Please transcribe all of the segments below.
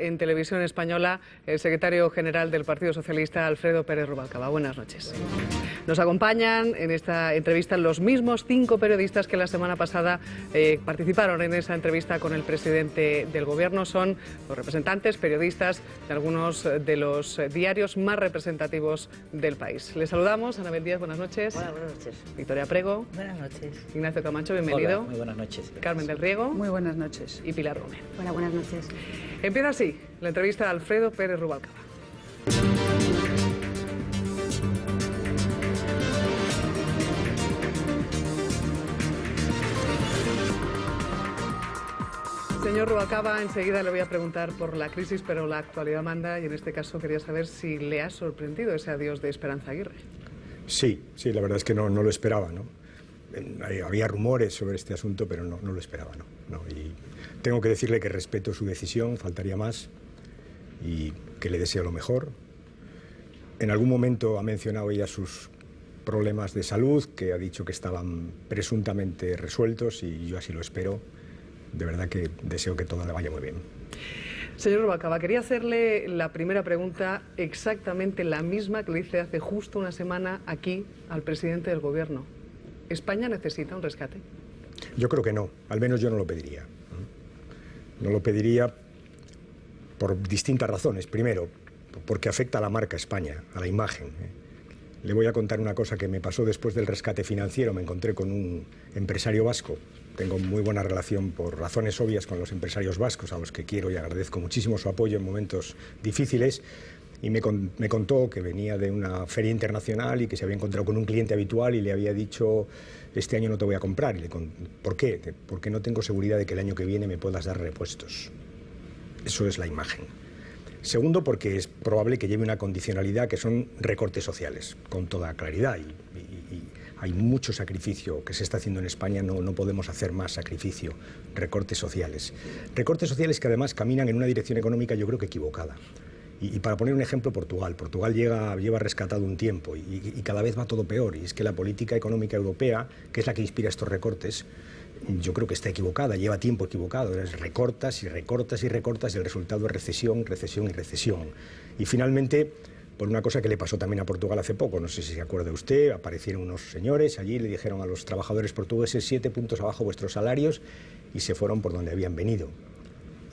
en Televisión Española el secretario general del Partido Socialista, Alfredo Pérez Rubalcaba. Buenas noches. Nos acompañan en esta entrevista los mismos 5 periodistas que la semana pasada participaron en esa entrevista con el presidente del Gobierno. Son los representantes, periodistas de algunos de los diarios más representativos del país. Les saludamos. Anabel Díaz, buenas noches. Hola, buenas noches. Victoria Prego. Buenas noches. Ignacio Camacho, bienvenido. Hola, muy buenas noches. Carmen del Riego. Muy buenas noches. Y Pilar Gómez. Hola, buenas noches. Empieza así la entrevista a Alfredo Pérez Rubalcaba. Señor Rubalcaba, enseguida le voy a preguntar por la crisis, pero la actualidad manda y en este caso quería saber si le ha sorprendido ese adiós de Esperanza Aguirre. Sí, la verdad es que no lo esperaba, ¿no? Había rumores sobre este asunto, pero no lo esperaba, ¿no? Y tengo que decirle que respeto su decisión, faltaría más, y que le deseo lo mejor. En algún momento ha mencionado ella sus problemas de salud, que ha dicho que estaban presuntamente resueltos, y yo así lo espero. De verdad que deseo que todo le vaya muy bien. Señor Rubalcaba, quería hacerle la primera pregunta exactamente la misma que le hice hace justo una semana aquí al presidente del Gobierno. ¿España necesita un rescate? Yo creo que no, al menos yo no lo pediría. No lo pediría por distintas razones. Primero, porque afecta a la marca España, a la imagen. Le voy a contar una cosa que me pasó después del rescate financiero. Me encontré con un empresario vasco. Tengo muy buena relación por razones obvias con los empresarios vascos, a los que quiero y agradezco muchísimo su apoyo en momentos difíciles. Y me contó que venía de una feria internacional y que se había encontrado con un cliente habitual y le había dicho: este año no te voy a comprar. Y ¿por qué? Porque no tengo seguridad de que el año que viene me puedas dar repuestos. Eso es la imagen. Segundo, porque es probable que lleve una condicionalidad que son recortes sociales, con toda claridad. Y hay mucho sacrificio que se está haciendo en España, no podemos hacer más sacrificio. Recortes sociales. Recortes sociales que además caminan en una dirección económica yo creo que equivocada. Y para poner un ejemplo, Portugal. Portugal lleva rescatado un tiempo y cada vez va todo peor. Y es que la política económica europea, que es la que inspira estos recortes, yo creo que está equivocada, lleva tiempo equivocado. Recortas y recortas y recortas y el resultado es recesión, recesión y recesión. Y finalmente, por una cosa que le pasó también a Portugal hace poco, no sé si se acuerda usted, aparecieron unos señores allí, le dijeron a los trabajadores portugueses: 7 puntos abajo vuestros salarios, y se fueron por donde habían venido.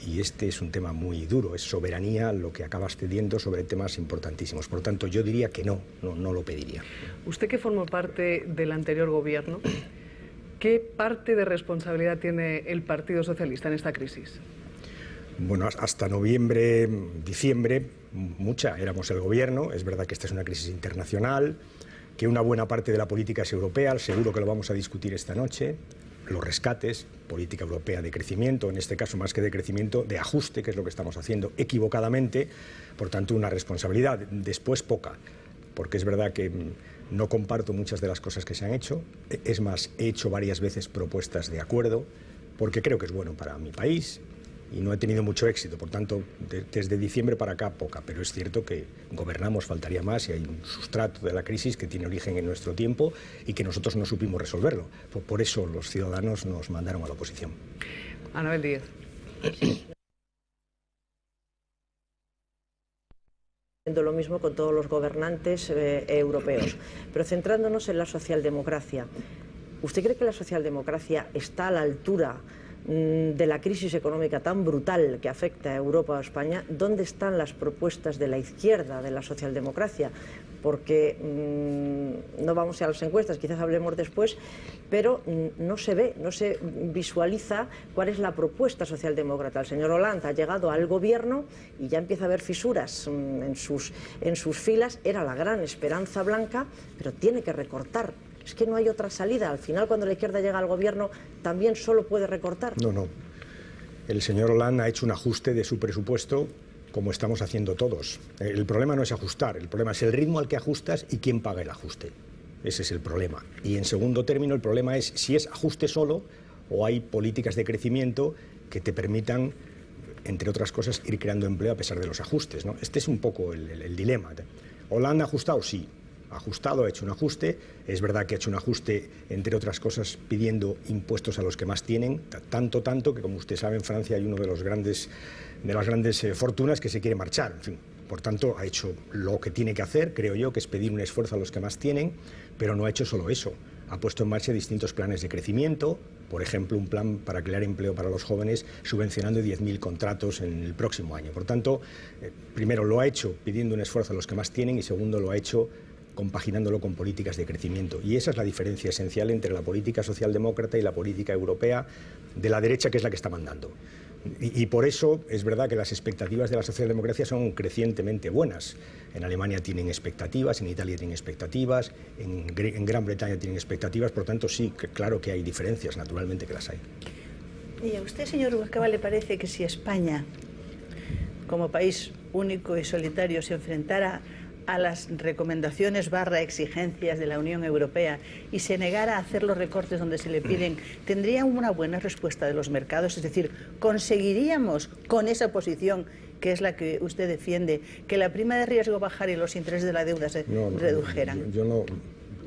Y este es un tema muy duro, es soberanía lo que acaba cediendo sobre temas importantísimos. Por lo tanto, yo diría que no lo pediría. Usted, que formó parte del anterior gobierno, ¿qué parte de responsabilidad tiene el Partido Socialista en esta crisis? Bueno, hasta noviembre, diciembre, mucha. Éramos el gobierno. Es verdad que esta es una crisis internacional, que una buena parte de la política es europea, seguro que lo vamos a discutir esta noche. Los rescates, política europea de crecimiento, en este caso más que de crecimiento, de ajuste, que es lo que estamos haciendo equivocadamente, por tanto una responsabilidad. Después poca, porque es verdad que no comparto muchas de las cosas que se han hecho. Es más, he hecho varias veces propuestas de acuerdo, porque creo que es bueno para mi país, y no he tenido mucho éxito. Por tanto, desde diciembre para acá poca, pero es cierto que gobernamos, faltaría más, y hay un sustrato de la crisis que tiene origen en nuestro tiempo y que nosotros no supimos resolverlo. Por eso los ciudadanos nos mandaron a la oposición. Anabel Díaz. Lo mismo con todos los gobernantes europeos. Pero centrándonos en la socialdemocracia, ¿usted cree que la socialdemocracia está a la altura de la crisis económica tan brutal que afecta a Europa o a España? ¿Dónde están las propuestas de la izquierda, de la socialdemocracia? Porque no vamos a las encuestas, quizás hablemos después, pero no se ve, no se visualiza cuál es la propuesta socialdemócrata. El señor Hollande ha llegado al gobierno y ya empieza a haber fisuras en sus filas. Era la gran esperanza blanca, pero tiene que recortar. Es que no hay otra salida. Al final, cuando la izquierda llega al gobierno, también solo puede recortar. No. El señor Hollande ha hecho un ajuste de su presupuesto, como estamos haciendo todos. El problema no es ajustar, el problema es el ritmo al que ajustas y quién paga el ajuste. Ese es el problema. Y en segundo término, el problema es si es ajuste solo o hay políticas de crecimiento que te permitan, entre otras cosas, ir creando empleo a pesar de los ajustes, ¿no? Este es un poco el dilema. ¿Hollande ha ajustado? Sí. Ajustado, ha hecho un ajuste. Es verdad que ha hecho un ajuste, entre otras cosas, pidiendo impuestos a los que más tienen, tanto que, como usted sabe, en Francia hay uno de los grandes las grandes fortunas que se quiere marchar. En fin, por tanto, ha hecho lo que tiene que hacer, creo yo, que es pedir un esfuerzo a los que más tienen, pero no ha hecho solo eso. Ha puesto en marcha distintos planes de crecimiento, por ejemplo, un plan para crear empleo para los jóvenes, subvencionando 10.000 contratos en el próximo año. Por tanto, primero lo ha hecho pidiendo un esfuerzo a los que más tienen y segundo lo ha hecho compaginándolo con políticas de crecimiento. Y esa es la diferencia esencial entre la política socialdemócrata y la política europea de la derecha, que es la que está mandando. Y por eso es verdad que las expectativas de la socialdemocracia son crecientemente buenas. En Alemania tienen expectativas, en Italia tienen expectativas, en Gran Bretaña tienen expectativas, por tanto sí, claro que hay diferencias, naturalmente que las hay. ¿Y a usted, señor Rubalcaba, le parece que si España, como país único y solitario, se enfrentara a las recomendaciones / exigencias de la Unión Europea y se negara a hacer los recortes donde se le piden, tendría una buena respuesta de los mercados? Es decir, ¿conseguiríamos con esa posición, que es la que usted defiende, que la prima de riesgo bajara y los intereses de la deuda se redujeran? Yo no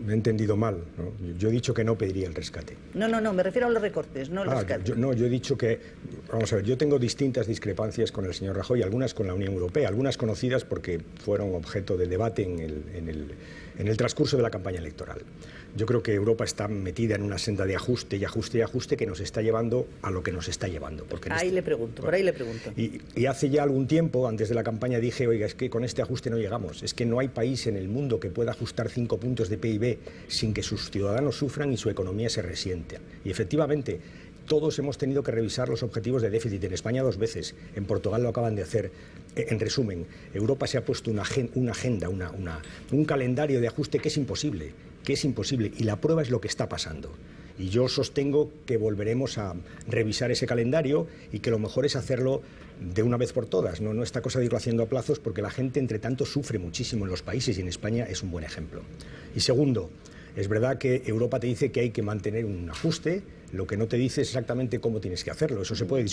me he entendido mal, ¿no? Yo he dicho que no pediría el rescate. No, me refiero a los recortes, no al rescate. Yo he dicho que, vamos a ver, yo tengo distintas discrepancias con el señor Rajoy, algunas con la Unión Europea, algunas conocidas porque fueron objeto de debate en el transcurso de la campaña electoral. Yo creo que Europa está metida en una senda de ajuste y ajuste y ajuste que nos está llevando a lo que nos está llevando. Porque por ahí le pregunto. Y hace ya algún tiempo, antes de la campaña, dije, oiga, es que con este ajuste no llegamos. Es que no hay país en el mundo que pueda ajustar 5 puntos de PIB sin que sus ciudadanos sufran y su economía se resienta. Y efectivamente, todos hemos tenido que revisar los objetivos de déficit. En España 2 veces, en Portugal lo acaban de hacer. En resumen, Europa se ha puesto una agenda, un calendario de ajuste que es imposible, y la prueba es lo que está pasando. Y yo sostengo que volveremos a revisar ese calendario y que lo mejor es hacerlo de una vez por todas, no esta cosa de irlo haciendo a plazos, porque la gente, entre tanto, sufre muchísimo en los países y en España es un buen ejemplo. Y segundo, es verdad que Europa te dice que hay que mantener un ajuste, lo que no te dice es exactamente cómo tienes que hacerlo. Eso se puede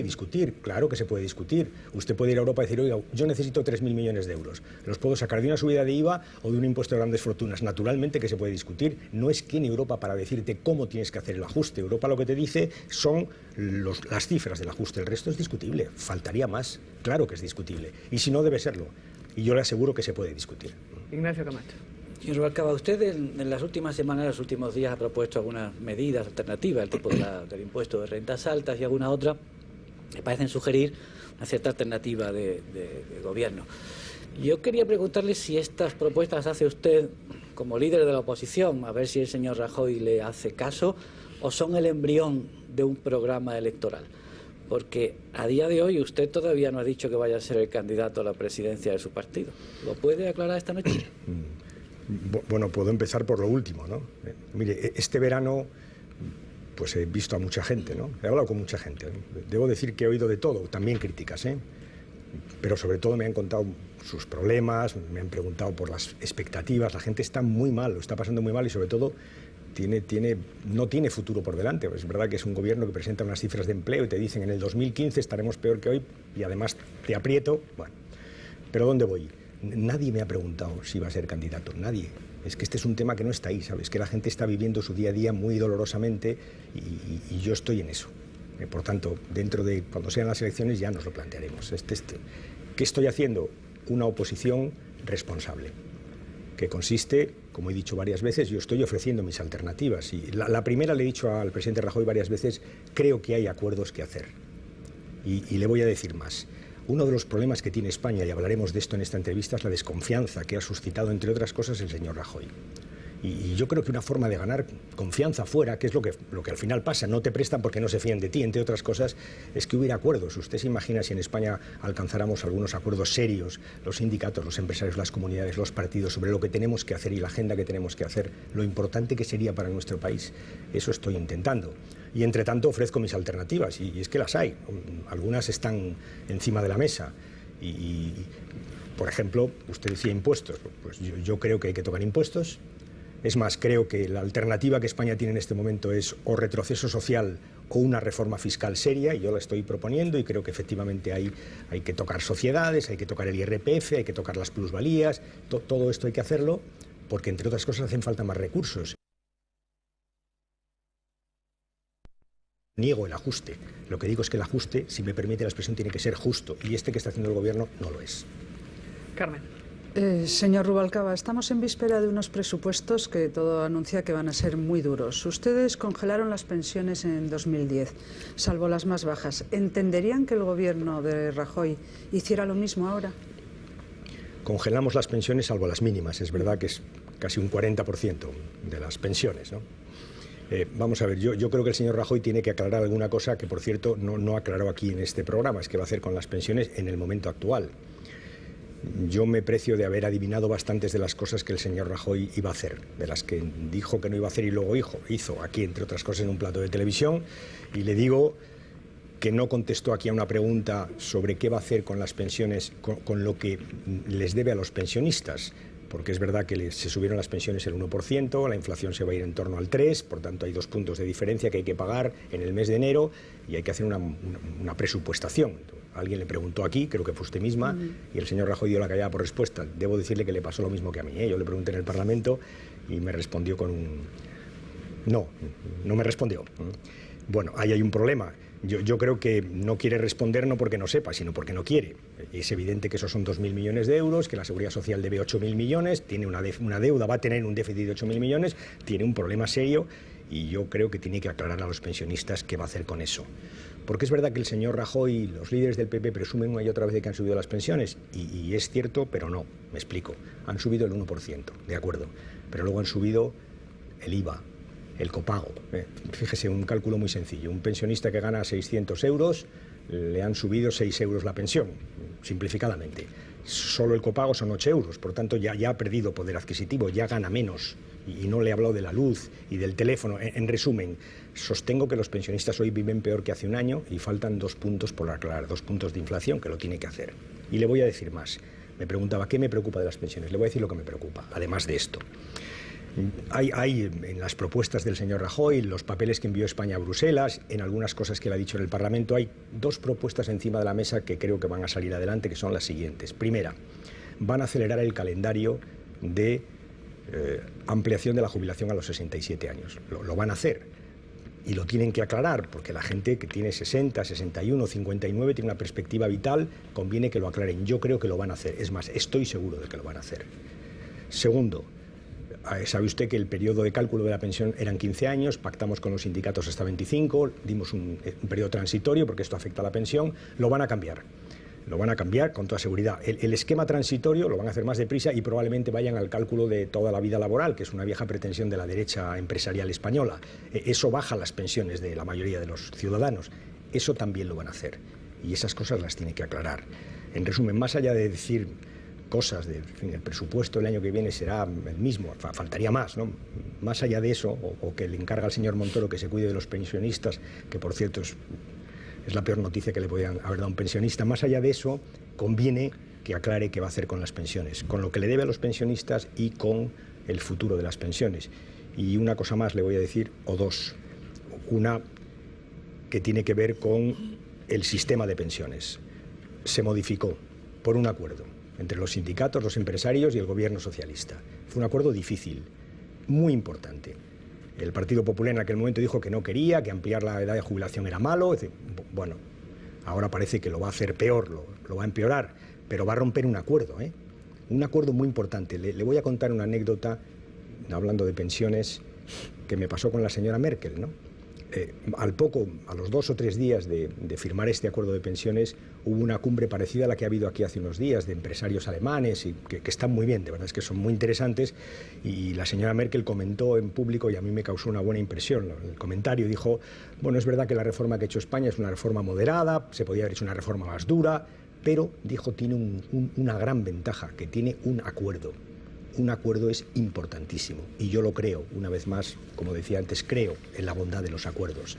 discutir, claro que se puede discutir. Usted puede ir a Europa y decir, oiga, yo necesito 3.000 millones de euros. ¿Los puedo sacar de una subida de IVA o de un impuesto de grandes fortunas? Naturalmente que se puede discutir. No es quien Europa para decirte cómo tienes que hacer el ajuste. Europa lo que te dice son las cifras del ajuste. El resto es discutible. Faltaría más. Claro que es discutible. Y si no, debe serlo. Y yo le aseguro que se puede discutir. Ignacio Camacho. Señor Rubalcaba, usted en las últimas semanas, en los últimos días, ha propuesto algunas medidas alternativas, el tipo del impuesto de rentas altas y alguna otra, que parecen sugerir una cierta alternativa de gobierno. Yo quería preguntarle si estas propuestas hace usted como líder de la oposición, a ver si el señor Rajoy le hace caso, o son el embrión de un programa electoral. Porque a día de hoy usted todavía no ha dicho que vaya a ser el candidato a la presidencia de su partido. ¿Lo puede aclarar esta noche? Bueno, puedo empezar por lo último, ¿no? Mire, este verano pues he visto a mucha gente, ¿no? He hablado con mucha gente, ¿no? Debo decir que he oído de todo, también críticas, ¿eh? Pero sobre todo me han contado sus problemas, me han preguntado por las expectativas. La gente está muy mal, lo está pasando muy mal y sobre todo no tiene futuro por delante. Es verdad que es un gobierno que presenta unas cifras de empleo y te dicen en el 2015 estaremos peor que hoy y además te aprieto. Bueno, pero ¿dónde voy? Nadie me ha preguntado si va a ser candidato, nadie. Es que este es un tema que no está ahí, ¿sabes? Que la gente está viviendo su día a día muy dolorosamente y yo estoy en eso. Por tanto, dentro de cuando sean las elecciones ya nos lo plantearemos. ¿Qué estoy haciendo? Una oposición responsable, que consiste, como he dicho varias veces, yo estoy ofreciendo mis alternativas. Y la primera le he dicho al presidente Rajoy varias veces, creo que hay acuerdos que hacer. Y le voy a decir más. Uno de los problemas que tiene España, y hablaremos de esto en esta entrevista, es la desconfianza que ha suscitado, entre otras cosas, el señor Rajoy. Y yo creo que una forma de ganar confianza fuera, que es lo que al final pasa, no te prestan porque no se fían de ti, entre otras cosas, es que hubiera acuerdos. Usted se imagina si en España alcanzáramos algunos acuerdos serios, los sindicatos, los empresarios, las comunidades, los partidos, sobre lo que tenemos que hacer y la agenda que tenemos que hacer, lo importante que sería para nuestro país. Eso estoy intentando. Y entre tanto ofrezco mis alternativas, y es que las hay. Algunas están encima de la mesa. Y por ejemplo, usted decía impuestos. Pues yo creo que hay que tocar impuestos. Es más, creo que la alternativa que España tiene en este momento es o retroceso social o una reforma fiscal seria, y yo la estoy proponiendo, y creo que efectivamente hay que tocar sociedades, hay que tocar el IRPF, hay que tocar las plusvalías, todo esto hay que hacerlo, porque entre otras cosas hacen falta más recursos. Niego el ajuste. Lo que digo es que el ajuste, si me permite la expresión, tiene que ser justo. Y este que está haciendo el Gobierno no lo es. Carmen. Señor Rubalcaba, estamos en víspera de unos presupuestos que todo anuncia que van a ser muy duros. Ustedes congelaron las pensiones en 2010, salvo las más bajas. ¿Entenderían que el Gobierno de Rajoy hiciera lo mismo ahora? Congelamos las pensiones salvo las mínimas. Es verdad que es casi un 40% de las pensiones, ¿no? Vamos a ver, yo creo que el señor Rajoy tiene que aclarar alguna cosa que, por cierto, no aclaró aquí en este programa, es que va a hacer con las pensiones en el momento actual. Yo me precio de haber adivinado bastantes de las cosas que el señor Rajoy iba a hacer, de las que dijo que no iba a hacer y luego hizo aquí, entre otras cosas, en un plato de televisión, y le digo que no contestó aquí a una pregunta sobre qué va a hacer con las pensiones, con lo que les debe a los pensionistas. Porque es verdad que se subieron las pensiones el 1%, la inflación se va a ir en torno al 3%, por tanto hay 2 puntos de diferencia que hay que pagar en el mes de enero y hay que hacer una presupuestación. Alguien le preguntó aquí, creo que fue usted misma, y el señor Rajoy dio la callada por respuesta. Debo decirle que le pasó lo mismo que a mí, ¿eh? Yo le pregunté en el Parlamento y me respondió con un... No me respondió. Bueno, ahí hay un problema. Yo creo que no quiere responder no porque no sepa, sino porque no quiere. Es evidente que esos son 2.000 millones de euros, que la Seguridad Social debe 8.000 millones, tiene una deuda, va a tener un déficit de 8.000 millones, tiene un problema serio y yo creo que tiene que aclarar a los pensionistas qué va a hacer con eso. Porque es verdad que el señor Rajoy y los líderes del PP presumen una y otra vez de que han subido las pensiones y es cierto, pero no, me explico. Han subido el 1%, de acuerdo, pero luego han subido el IVA, el copago. Fíjese, un cálculo muy sencillo. Un pensionista que gana 600 euros, le han subido 6 euros la pensión, simplificadamente. Solo el copago son 8 euros, por tanto ya ha perdido poder adquisitivo, ya gana menos. Y no le he hablado de la luz y del teléfono. En resumen, sostengo que los pensionistas hoy viven peor que hace un año y faltan 2 puntos por aclarar, 2 puntos de inflación, que lo tiene que hacer. Y le voy a decir más. Me preguntaba, ¿qué me preocupa de las pensiones? Le voy a decir lo que me preocupa, además de esto. Hay en las propuestas del señor Rajoy, los papeles que envió España a Bruselas, en algunas cosas que él ha dicho en el Parlamento, hay 2 propuestas encima de la mesa que creo que van a salir adelante, que son las siguientes. Primera, van a acelerar el calendario de ampliación de la jubilación a los 67 años. Lo van a hacer y lo tienen que aclarar, porque la gente que tiene 60, 61, 59 tiene una perspectiva vital, conviene que lo aclaren. Yo creo que lo van a hacer, es más, estoy seguro de que lo van a hacer. Segundo, sabe usted que el periodo de cálculo de la pensión eran 15 años, pactamos con los sindicatos hasta 25, dimos un periodo transitorio porque esto afecta a la pensión, lo van a cambiar con toda seguridad. El esquema transitorio lo van a hacer más deprisa y probablemente vayan al cálculo de toda la vida laboral, que es una vieja pretensión de la derecha empresarial española. Eso baja las pensiones de la mayoría de los ciudadanos. Eso también lo van a hacer y esas cosas las tiene que aclarar. En resumen, más allá de decir cosas de, en fin, el presupuesto del año que viene será el mismo, faltaría más, ¿no? Más allá de eso, o que le encarga al señor Montoro que se cuide de los pensionistas, que por cierto es la peor noticia que le podían haber dado a un pensionista, más allá de eso, conviene que aclare qué va a hacer con las pensiones, con lo que le debe a los pensionistas y con el futuro de las pensiones. Y una cosa más le voy a decir, o 2. Una que tiene que ver con el sistema de pensiones. Se modificó por un acuerdo entre los sindicatos, los empresarios y el gobierno socialista. Fue un acuerdo difícil, muy importante. El Partido Popular en aquel momento dijo que no quería, que ampliar la edad de jubilación era malo. Bueno, ahora parece que lo va a hacer peor, lo va a empeorar, pero va a romper un acuerdo, ¿eh? Un acuerdo muy importante. Le voy a contar una anécdota, hablando de pensiones, que me pasó con la señora Merkel, ¿no? A los 2 o 3 días de firmar este acuerdo de pensiones, hubo una cumbre parecida a la que ha habido aquí hace unos días de empresarios alemanes y que están muy bien, de verdad es que son muy interesantes, y la señora Merkel comentó en público y a mí me causó una buena impresión. El comentario dijo, bueno, es verdad que la reforma que ha hecho España es una reforma moderada, se podría haber hecho una reforma más dura, pero, dijo, tiene una gran ventaja, que tiene un acuerdo. Un acuerdo es importantísimo y yo lo creo, una vez más, como decía antes, creo en la bondad de los acuerdos.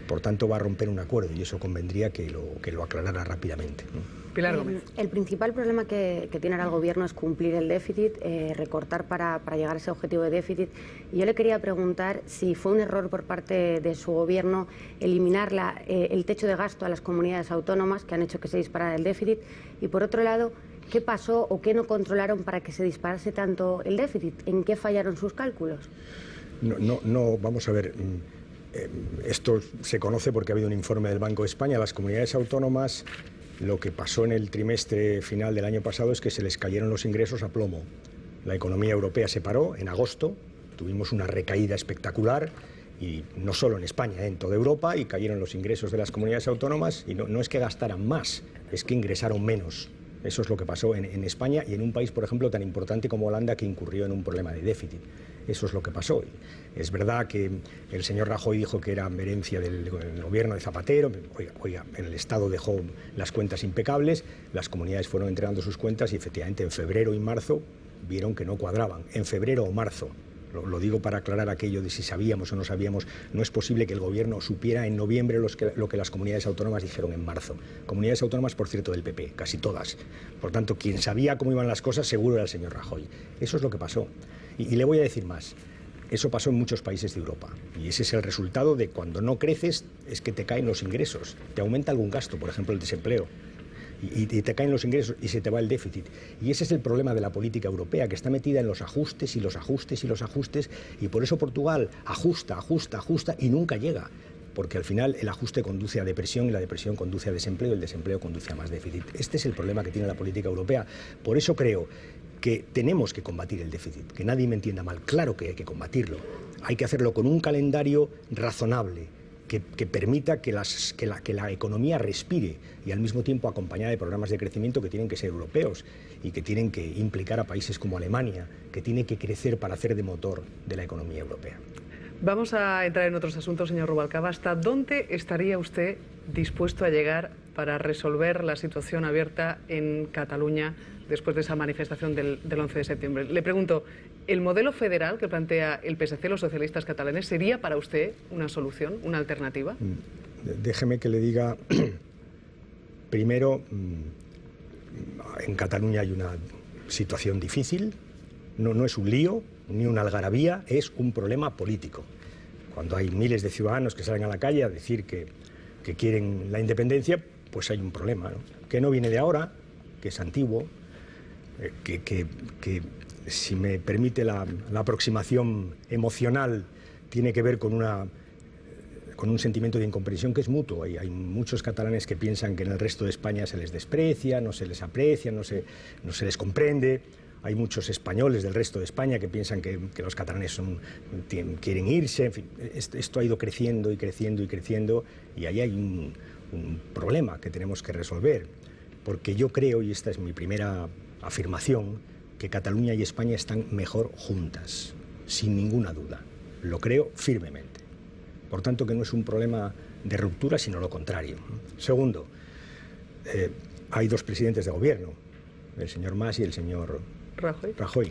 Por tanto, va a romper un acuerdo y eso convendría que lo aclarara rápidamente, ¿no? Pilar Gómez. El principal problema que tiene ahora el Gobierno es cumplir el déficit, recortar para llegar a ese objetivo de déficit. Y yo le quería preguntar si fue un error por parte de su Gobierno eliminar el techo de gasto a las comunidades autónomas, que han hecho que se disparara el déficit. Y por otro lado, ¿qué pasó o qué no controlaron para que se disparase tanto el déficit? ¿En qué fallaron sus cálculos? No, vamos a ver. Esto se conoce porque ha habido un informe del Banco de España. Las comunidades autónomas, lo que pasó en el trimestre final del año pasado es que se les cayeron los ingresos a plomo. La economía europea se paró en agosto, tuvimos una recaída espectacular, y no solo en España, en toda Europa, y cayeron los ingresos de las comunidades autónomas, y no es que gastaran más, es que ingresaron menos. Eso es lo que pasó en España y en un país, por ejemplo, tan importante como Holanda, que incurrió en un problema de déficit. Eso es lo que pasó. Es verdad que el señor Rajoy dijo que era herencia del gobierno de Zapatero. Oiga, el Estado dejó las cuentas impecables, las comunidades fueron entregando sus cuentas y efectivamente en febrero y marzo vieron que no cuadraban. En febrero o marzo. Lo digo para aclarar aquello de si sabíamos o no sabíamos. No es posible que el gobierno supiera en noviembre lo que las comunidades autónomas dijeron en marzo. Comunidades autónomas, por cierto, del PP, casi todas. Por tanto, quien sabía cómo iban las cosas seguro era el señor Rajoy. Eso es lo que pasó. Y le voy a decir más. Eso pasó en muchos países de Europa. Y ese es el resultado de cuando no creces, es que te caen los ingresos. Te aumenta algún gasto, por ejemplo, el desempleo. Y te caen los ingresos y se te va el déficit. Y ese es el problema de la política europea, que está metida en los ajustes y los ajustes y los ajustes, y por eso Portugal ajusta y nunca llega, porque al final el ajuste conduce a depresión y la depresión conduce a desempleo y el desempleo conduce a más déficit. Este es el problema que tiene la política europea. Por eso creo que tenemos que combatir el déficit, que nadie me entienda mal. Claro que hay que combatirlo. Hay que hacerlo con un calendario razonable, que permita que la economía respire y al mismo tiempo acompañada de programas de crecimiento que tienen que ser europeos y que tienen que implicar a países como Alemania, que tiene que crecer para hacer de motor de la economía europea. Vamos a entrar en otros asuntos, señor Rubalcaba. ¿Hasta dónde estaría usted dispuesto a llegar para resolver la situación abierta en Cataluña después de esa manifestación del 11 de septiembre? Le pregunto, ¿el modelo federal que plantea el PSC, los socialistas catalanes, sería para usted una solución, una alternativa? Déjeme que le diga, primero, en Cataluña hay una situación difícil, no es un lío, ni una algarabía, es un problema político. Cuando hay miles de ciudadanos que salen a la calle a decir que quieren la independencia, pues hay un problema, ¿no? Que no viene de ahora, que es antiguo, que si me permite la aproximación emocional, tiene que ver con un sentimiento de incomprensión que es mutuo. Hay muchos catalanes que piensan que en el resto de España se les desprecia, no se les aprecia, no se les comprende. Hay muchos españoles del resto de España que piensan que los catalanes quieren irse. En fin, esto ha ido creciendo y creciendo y creciendo, y ahí hay un problema que tenemos que resolver. Porque yo creo, y esta es mi primera afirmación, que Cataluña y España están mejor juntas, sin ninguna duda. Lo creo firmemente. Por tanto, que no es un problema de ruptura, sino lo contrario. Segundo, hay dos presidentes de gobierno, el señor Mas y el señor Rajoy,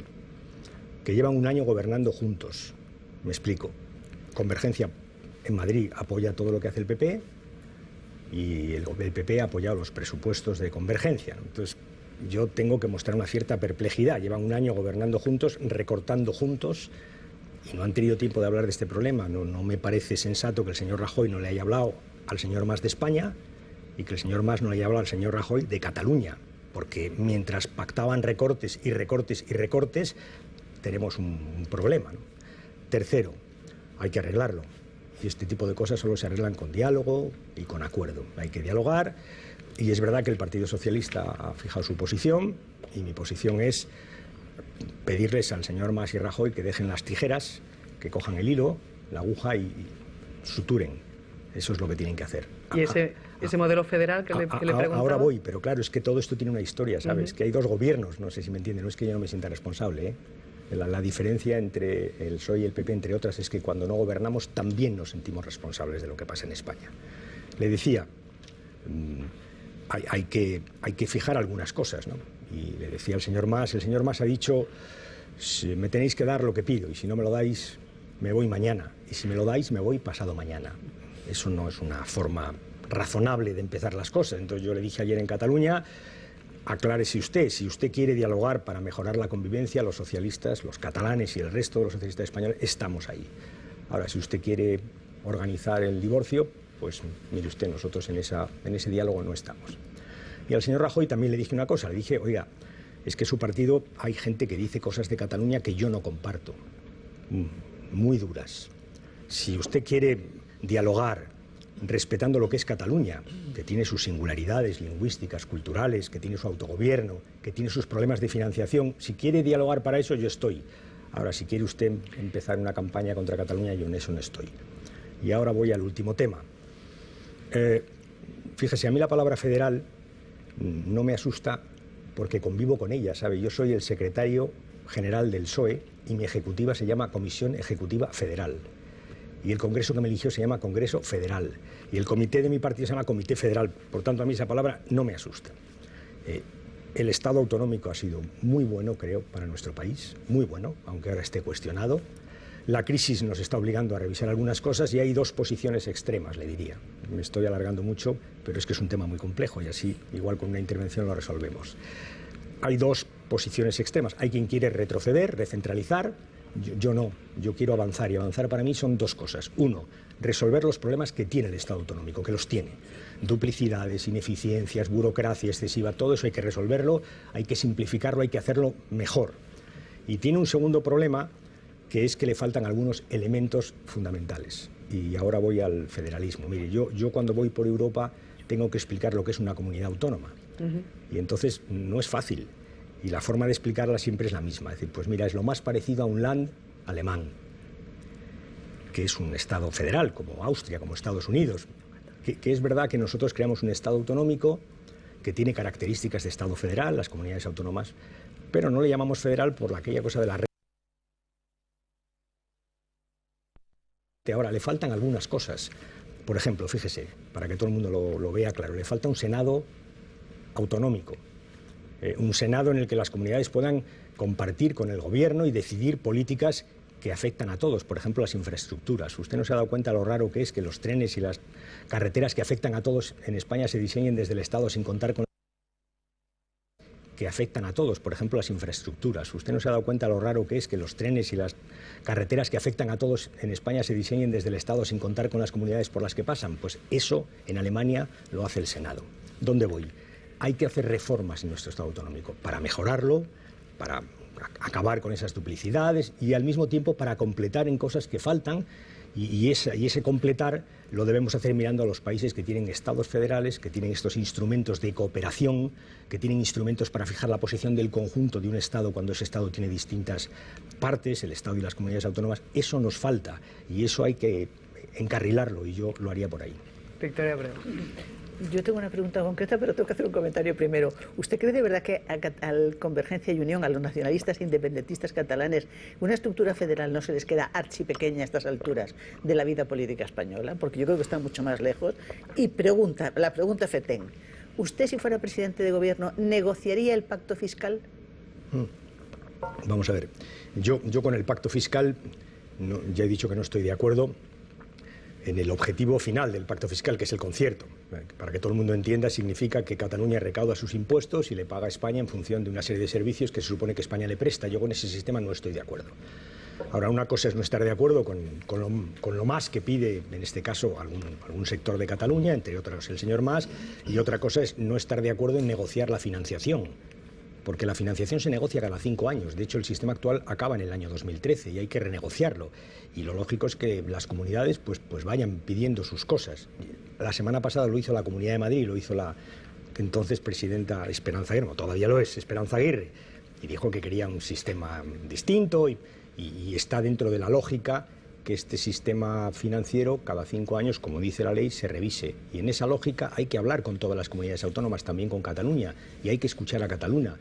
que llevan un año gobernando juntos. Me explico. Convergencia en Madrid apoya todo lo que hace el PP y el PP ha apoyado los presupuestos de Convergencia. Entonces, yo tengo que mostrar una cierta perplejidad. Llevan un año gobernando juntos, recortando juntos, y no han tenido tiempo de hablar de este problema. No me parece sensato que el señor Rajoy no le haya hablado al señor Mas de España y que el señor Mas no le haya hablado al señor Rajoy de Cataluña, porque mientras pactaban recortes y recortes y recortes, tenemos un problema, ¿no? Tercero, hay que arreglarlo. Y este tipo de cosas solo se arreglan con diálogo y con acuerdo. Hay que dialogar, y es verdad que el Partido Socialista ha fijado su posición, y mi posición es pedirles al señor Mas y Rajoy que dejen las tijeras, que cojan el hilo, la aguja y suturen. Eso es lo que tienen que hacer. ¿Y ese modelo federal que le preguntaba? Ahora voy, pero claro, es que todo esto tiene una historia, ¿sabes? Que hay dos gobiernos, no sé si me entienden, no es que yo no me sienta responsable, ¿eh? La diferencia entre el PSOE y el PP, entre otras, es que cuando no gobernamos también nos sentimos responsables de lo que pasa en España. Le decía, hay que fijar algunas cosas, ¿no? Y le decía al señor Mas, el señor Mas ha dicho, me tenéis que dar lo que pido, y si no me lo dais, me voy mañana, y si me lo dais, me voy pasado mañana. Eso no es una forma razonable de empezar las cosas. Entonces yo le dije ayer en Cataluña, aclárese usted, si usted quiere dialogar para mejorar la convivencia, los socialistas, los catalanes y el resto de los socialistas españoles, estamos ahí. Ahora, si usted quiere organizar el divorcio, pues mire usted, nosotros en ese diálogo no estamos. Y al señor Rajoy también le dije una cosa, le dije, oiga, es que su partido hay gente que dice cosas de Cataluña que yo no comparto, muy duras. Si usted quiere dialogar, respetando lo que es Cataluña, que tiene sus singularidades lingüísticas, culturales, que tiene su autogobierno, que tiene sus problemas de financiación. Si quiere dialogar para eso, yo estoy. Ahora, si quiere usted empezar una campaña contra Cataluña, yo en eso no estoy. Y ahora voy al último tema. Fíjese, a mí la palabra federal no me asusta porque convivo con ella, ¿sabe? Yo soy el secretario general del PSOE y mi ejecutiva se llama Comisión Ejecutiva Federal. Y el Congreso que me eligió se llama Congreso Federal. Y el comité de mi partido se llama Comité Federal. Por tanto, a mí esa palabra no me asusta. El Estado autonómico ha sido muy bueno, creo, para nuestro país. Muy bueno, aunque ahora esté cuestionado. La crisis nos está obligando a revisar algunas cosas y hay dos posiciones extremas, le diría. Me estoy alargando mucho, pero es que es un tema muy complejo y así, igual con una intervención, lo resolvemos. Hay dos posiciones extremas. Hay quien quiere retroceder, recentralizar. Yo no. Yo quiero avanzar y avanzar para mí son dos cosas. Uno, resolver los problemas que tiene el Estado autonómico, que los tiene. Duplicidades, ineficiencias, burocracia excesiva, todo eso hay que resolverlo, hay que simplificarlo, hay que hacerlo mejor. Y tiene un segundo problema, que es que le faltan algunos elementos fundamentales. Y ahora voy al federalismo. Mire, yo cuando voy por Europa tengo que explicar lo que es una comunidad autónoma. Y entonces no es fácil. Y la forma de explicarla siempre es la misma. Es decir, pues mira, es lo más parecido a un Land alemán, que es un Estado federal, como Austria, como Estados Unidos. Que es verdad que nosotros creamos un Estado autonómico que tiene características de Estado federal, las comunidades autónomas, pero no le llamamos federal por aquella cosa de la red. Ahora, le faltan algunas cosas. Por ejemplo, fíjese, para que todo el mundo lo vea claro, le falta un Senado autonómico. Un Senado en el que las comunidades puedan compartir con el gobierno y decidir políticas que afectan a todos, por ejemplo, las infraestructuras. Usted no se ha dado cuenta lo raro que es que los trenes y las carreteras que afectan a todos en España se diseñen desde el Estado sin contar con que afectan a todos, por ejemplo, las infraestructuras. Usted no se ha dado cuenta lo raro que es que los trenes y las carreteras que afectan a todos en España se diseñen desde el Estado sin contar con las comunidades por las que pasan. Pues eso en Alemania lo hace el Senado. ¿Dónde voy? Hay que hacer reformas en nuestro Estado autonómico para mejorarlo, para acabar con esas duplicidades y al mismo tiempo para completar en cosas que faltan y ese completar lo debemos hacer mirando a los países que tienen estados federales, que tienen estos instrumentos de cooperación, que tienen instrumentos para fijar la posición del conjunto de un Estado cuando ese Estado tiene distintas partes, el Estado y las comunidades autónomas. Eso nos falta y eso hay que encarrilarlo y yo lo haría por ahí. Victoria Abreu. Yo tengo una pregunta concreta, pero tengo que hacer un comentario primero. ¿Usted cree de verdad que al Convergencia y Unión, a los nacionalistas e independentistas catalanes, una estructura federal no se les queda archipequeña a estas alturas de la vida política española? Porque yo creo que están mucho más lejos. Y la pregunta FETEN. ¿Usted, si fuera presidente de gobierno, negociaría el pacto fiscal? Vamos a ver. Yo con el pacto fiscal, ya he dicho que no estoy de acuerdo en el objetivo final del pacto fiscal, que es el concierto. Para que todo el mundo entienda, significa que Cataluña recauda sus impuestos y le paga a España en función de una serie de servicios que se supone que España le presta. Yo con ese sistema no estoy de acuerdo. Ahora, una cosa es no estar de acuerdo con lo más que pide, en este caso, algún sector de Cataluña, entre otros el señor Mas, y otra cosa es no estar de acuerdo en negociar la financiación. Porque la financiación se negocia cada 5 años. De hecho, el sistema actual acaba en el año 2013 y hay que renegociarlo. Y lo lógico es que las comunidades pues vayan pidiendo sus cosas. La semana pasada lo hizo la Comunidad de Madrid, lo hizo la entonces presidenta Esperanza Aguirre, todavía lo es, Esperanza Aguirre, y dijo que quería un sistema distinto y está dentro de la lógica que este sistema financiero cada 5 años, como dice la ley, se revise. Y en esa lógica hay que hablar con todas las comunidades autónomas, también con Cataluña, y hay que escuchar a Cataluña,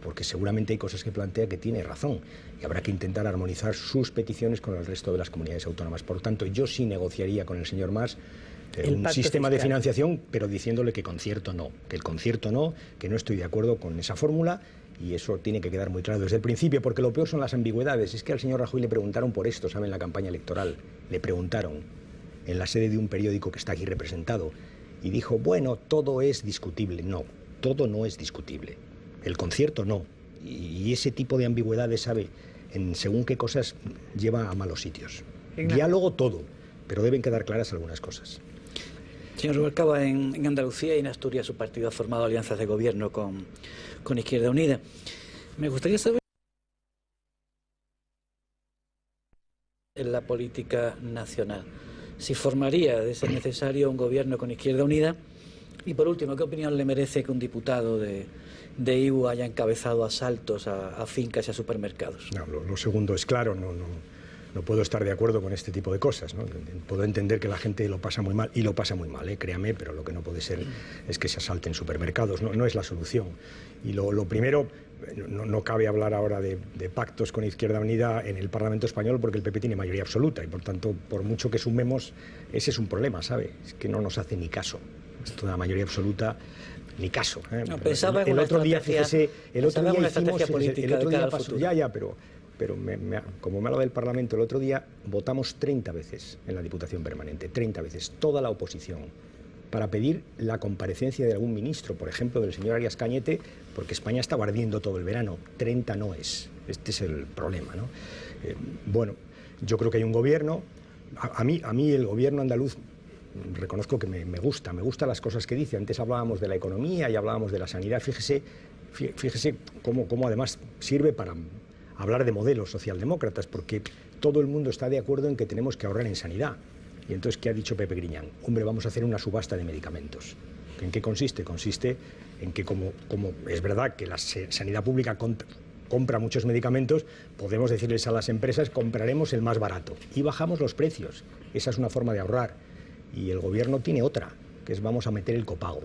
porque seguramente hay cosas que plantea que tiene razón, y habrá que intentar armonizar sus peticiones con el resto de las comunidades autónomas. Por tanto, yo sí negociaría con el señor Mas un sistema de financiación, pero diciéndole que concierto no, que no estoy de acuerdo con esa fórmula. Y eso tiene que quedar muy claro desde el principio, porque lo peor son las ambigüedades. Es que al señor Rajoy le preguntaron por esto, ¿saben? En la campaña electoral. Le preguntaron en la sede de un periódico que está aquí representado. Y dijo, bueno, todo es discutible. No, todo no es discutible. El concierto no. Y ese tipo de ambigüedades, ¿sabe? En según qué cosas lleva a malos sitios. Ignacio. Diálogo todo, pero deben quedar claras algunas cosas. Señor Rubalcaba, en Andalucía y en Asturias su partido ha formado alianzas de gobierno con Izquierda Unida. Me gustaría saber en la política nacional. si formaría, de ser necesario, un gobierno con Izquierda Unida. Y por último, ¿qué opinión le merece que un diputado de IU haya encabezado asaltos a fincas y a supermercados? No, lo segundo es claro, no puedo estar de acuerdo con este tipo de cosas, ¿no? Puedo entender que la gente lo pasa muy mal, y lo pasa muy mal, créame, pero lo que no puede ser es que se asalten supermercados, no es la solución. Y lo primero, no cabe hablar ahora de pactos con Izquierda Unida en el Parlamento español, porque el PP tiene mayoría absoluta y, por tanto, por mucho que sumemos, ese es un problema, ¿sabe? Es que no nos hace ni caso. Esto de la mayoría absoluta, ni caso. No, pensaba el otro día, fíjese, el otro día hicimos, política, el otro día pasó, pero como me ha hablado del Parlamento, el otro día votamos 30 veces en la Diputación Permanente, 30 veces, toda la oposición, para pedir la comparecencia de algún ministro, por ejemplo, del señor Arias Cañete, porque España estaba ardiendo todo el verano. 30 no es. Este es el problema, ¿no? Bueno, yo creo que hay un gobierno. A mí el gobierno andaluz, reconozco que me gusta las cosas que dice. Antes hablábamos de la economía y hablábamos de la sanidad. Fíjese cómo además sirve para hablar de modelos socialdemócratas, porque todo el mundo está de acuerdo en que tenemos que ahorrar en sanidad. Y entonces, ¿qué ha dicho Pepe Griñán? Hombre, vamos a hacer una subasta de medicamentos. ¿En qué consiste? Consiste en que, como es verdad que la sanidad pública compra muchos medicamentos, podemos decirles a las empresas: compraremos el más barato y bajamos los precios. Esa es una forma de ahorrar. Y el gobierno tiene otra, que es: vamos a meter el copago.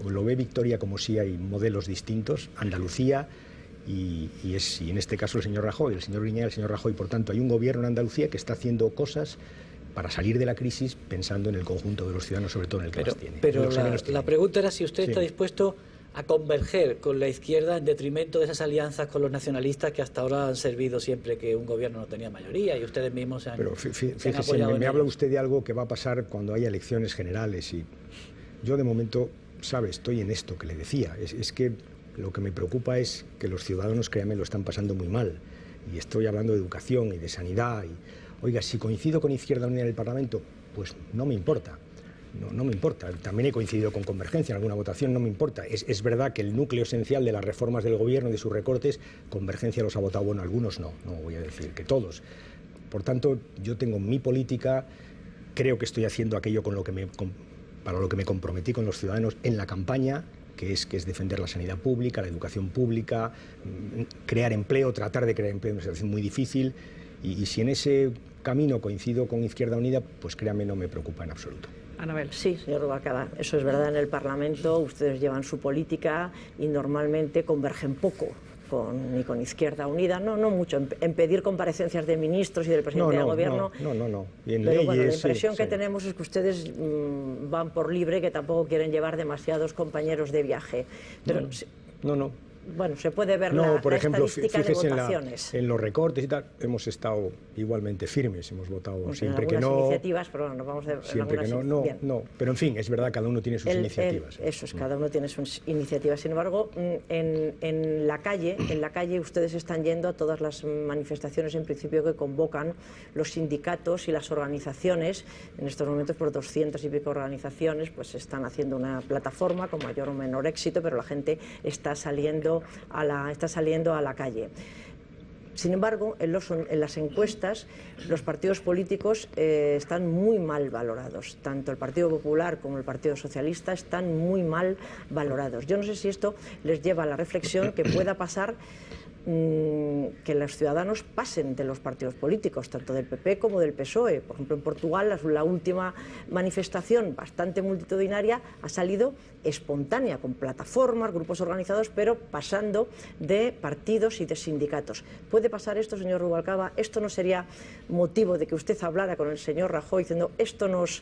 Lo ve Victoria como si hay modelos distintos, Andalucía y en este caso el señor Rajoy, el señor Griñán y el señor Rajoy. Por tanto, hay un gobierno en Andalucía que está haciendo cosas para salir de la crisis pensando en el conjunto de los ciudadanos, sobre todo en el que más tiene. Pero la pregunta era si usted está dispuesto a converger con la izquierda en detrimento de esas alianzas con los nacionalistas que hasta ahora han servido siempre que un gobierno no tenía mayoría, y ustedes mismos se han apoyado. Pero fíjese, me habla usted de algo que va a pasar cuando haya elecciones generales, y yo de momento, sabe, estoy en esto que le decía. Es que lo que me preocupa es que los ciudadanos, créanme, lo están pasando muy mal. Y estoy hablando de educación y de sanidad. Oiga, si coincido con Izquierda Unida en el Parlamento, pues no me importa. No me importa. También he coincidido con Convergencia en alguna votación, no me importa. Es verdad que el núcleo esencial de las reformas del gobierno y de sus recortes, Convergencia los ha votado, bueno, algunos no voy a decir que todos. Por tanto, yo tengo mi política, creo que estoy haciendo aquello para lo que me comprometí con los ciudadanos en la campaña, que es defender la sanidad pública, la educación pública, crear empleo, tratar de crear empleo en una situación muy difícil. Y si en ese camino coincido con Izquierda Unida, pues créanme, no me preocupa en absoluto. Anabel. Sí, señor Rubalcaba, eso es verdad. En el Parlamento ustedes llevan su política y normalmente convergen poco ni con Izquierda Unida, no mucho, en pedir comparecencias de ministros y del presidente del gobierno. No. Y en pero leyes, bueno, la impresión que sí. tenemos es que ustedes van por libre, que tampoco quieren llevar demasiados compañeros de viaje. Pero, No. Bueno, se puede ver por ejemplo, estadística de fíjese votaciones. en los recortes y tal, hemos estado igualmente firmes, hemos votado siempre que no. Iniciativas, pero bueno, vamos a ver. Siempre que no. Pero en fin, es verdad, cada uno tiene sus iniciativas. Eso es, cada uno tiene sus iniciativas. Sin embargo, en la calle ustedes están yendo a todas las manifestaciones, en principio, que convocan los sindicatos y las organizaciones. En estos momentos, por 200 y pico organizaciones, pues están haciendo una plataforma con mayor o menor éxito, pero la gente está saliendo a la calle. Sin embargo, en las encuestas, los partidos políticos están muy mal valorados. Tanto el Partido Popular como el Partido Socialista están muy mal valorados. Yo no sé si esto les lleva a la reflexión que pueda pasar que los ciudadanos pasen de los partidos políticos, tanto del PP como del PSOE. Por ejemplo, en Portugal la última manifestación, bastante multitudinaria, ha salido espontánea, con plataformas, grupos organizados, pero pasando de partidos y de sindicatos. ¿Puede pasar esto, señor Rubalcaba? ¿Esto no sería motivo de que usted hablara con el señor Rajoy diciendo esto nos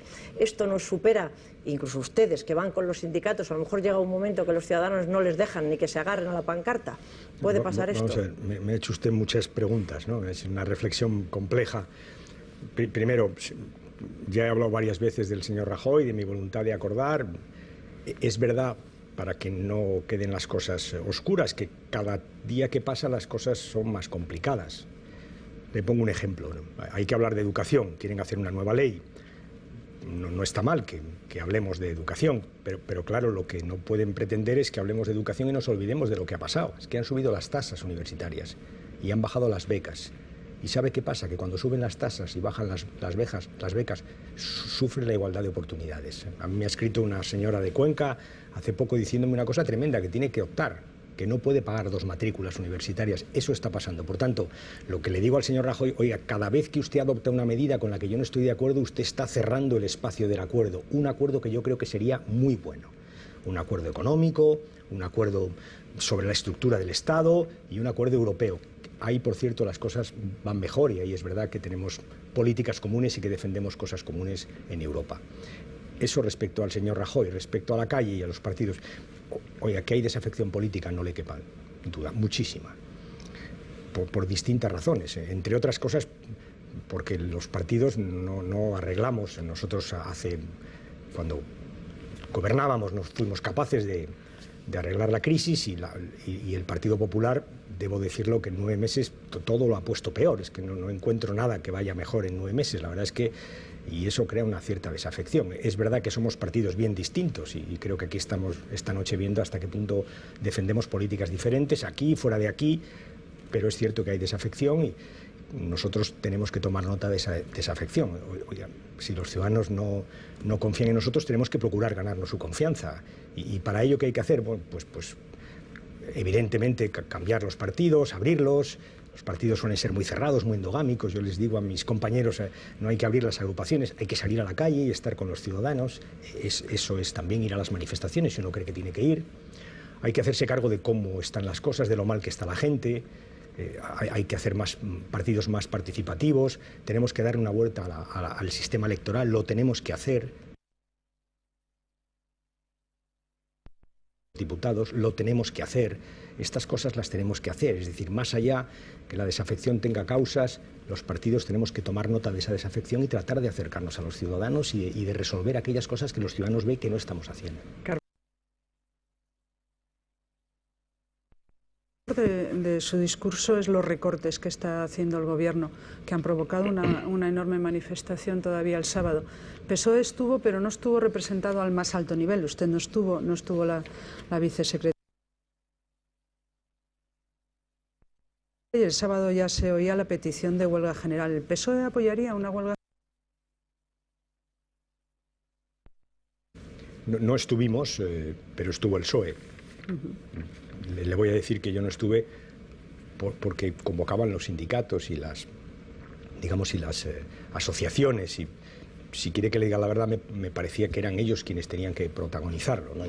supera? Incluso ustedes que van con los sindicatos, a lo mejor llega un momento que los ciudadanos no les dejan ni que se agarren a la pancarta. ¿Puede pasar esto? Vamos a ver, me ha hecho usted muchas preguntas, ¿no? Es una reflexión compleja. Primero, ya he hablado varias veces del señor Rajoy, de mi voluntad de acordar. Es verdad, para que no queden las cosas oscuras, que cada día que pasa las cosas son más complicadas. Le pongo un ejemplo, ¿no? Hay que hablar de educación, quieren hacer una nueva ley. No está mal que hablemos de educación, pero claro, lo que no pueden pretender es que hablemos de educación y nos olvidemos de lo que ha pasado. Es que han subido las tasas universitarias y han bajado las becas. ¿Y sabe qué pasa? Que cuando suben las tasas y bajan las becas, sufre la igualdad de oportunidades. A mí me ha escrito una señora de Cuenca hace poco diciéndome una cosa tremenda, que tiene que optar, que no puede pagar 2 matrículas universitarias. Eso está pasando. Por tanto, lo que le digo al señor Rajoy, oiga, cada vez que usted adopta una medida con la que yo no estoy de acuerdo, usted está cerrando el espacio del acuerdo. Un acuerdo que yo creo que sería muy bueno. Un acuerdo económico, un acuerdo sobre la estructura del Estado y un acuerdo europeo. Ahí, por cierto, las cosas van mejor y ahí es verdad que tenemos políticas comunes y que defendemos cosas comunes en Europa. Eso respecto al señor Rajoy. Respecto a la calle y a los partidos, oiga, que hay desafección política, no le quepa duda, muchísima, por distintas razones, entre otras cosas porque los partidos no arreglamos. Nosotros cuando gobernábamos no fuimos capaces de arreglar la crisis y el Partido Popular, debo decirlo, que en 9 meses todo lo ha puesto peor. Es que no encuentro nada que vaya mejor en 9 meses. La verdad es que, y eso crea una cierta desafección. Es verdad que somos partidos bien distintos y creo que aquí estamos esta noche viendo hasta qué punto defendemos políticas diferentes, aquí, fuera de aquí, pero es cierto que hay desafección y nosotros tenemos que tomar nota de esa desafección. Oiga, si los ciudadanos no confían en nosotros, tenemos que procurar ganarnos su confianza. Y para ello, ¿qué hay que hacer? Bueno, pues evidentemente cambiar los partidos, abrirlos. Los partidos suelen ser muy cerrados, muy endogámicos. Yo les digo a mis compañeros, no hay que abrir las agrupaciones, hay que salir a la calle y estar con los ciudadanos. Eso es también ir a las manifestaciones si uno cree que tiene que ir. Hay que hacerse cargo de cómo están las cosas, de lo mal que está la gente. Hay que hacer más partidos más participativos. Tenemos que dar una vuelta al sistema electoral, lo tenemos que hacer. Diputados, lo tenemos que hacer. Estas cosas las tenemos que hacer. Es decir, más allá que la desafección tenga causas, los partidos tenemos que tomar nota de esa desafección y tratar de acercarnos a los ciudadanos y de resolver aquellas cosas que los ciudadanos ven que no estamos haciendo. De su discurso es los recortes que está haciendo el Gobierno, que han provocado una enorme manifestación todavía el sábado. PSOE estuvo, pero no estuvo representado al más alto nivel. Usted no estuvo la vicesecretaria. Y el sábado ya se oía la petición de huelga general. ¿El PSOE apoyaría una huelga? No estuvimos, pero estuvo el PSOE. Le voy a decir que yo no estuve porque convocaban los sindicatos y las asociaciones, y si quiere que le diga la verdad, me parecía que eran ellos quienes tenían que protagonizarlo, ¿no?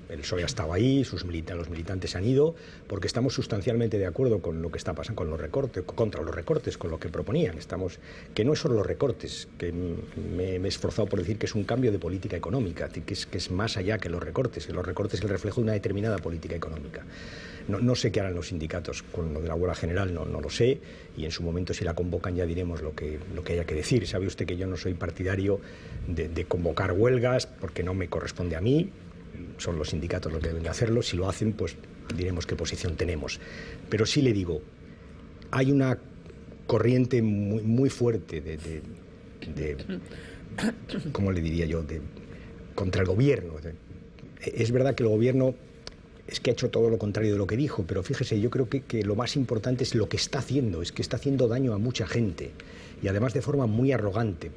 El PSOE estaba ahí, los militantes han ido, porque estamos sustancialmente de acuerdo con lo que está pasando, con los recortes, contra los recortes, con lo que proponían. Que no es solo los recortes, que me he esforzado por decir que es un cambio de política económica, que es más allá que los recortes es el reflejo de una determinada política económica. No sé qué harán los sindicatos con lo de la huelga general, no lo sé, y en su momento, si la convocan, ya diremos lo que haya que decir. Sabe usted que yo no soy partidario de convocar huelgas, porque no me corresponde a mí. Son los sindicatos los que deben de hacerlo. Si lo hacen, pues diremos qué posición tenemos. Pero sí le digo, hay una corriente muy, muy fuerte de ¿cómo le diría yo?, contra el gobierno. Es verdad que el gobierno es que ha hecho todo lo contrario de lo que dijo, pero fíjese, yo creo que lo más importante es lo que está haciendo, es que está haciendo daño a mucha gente, y además de forma muy arrogante.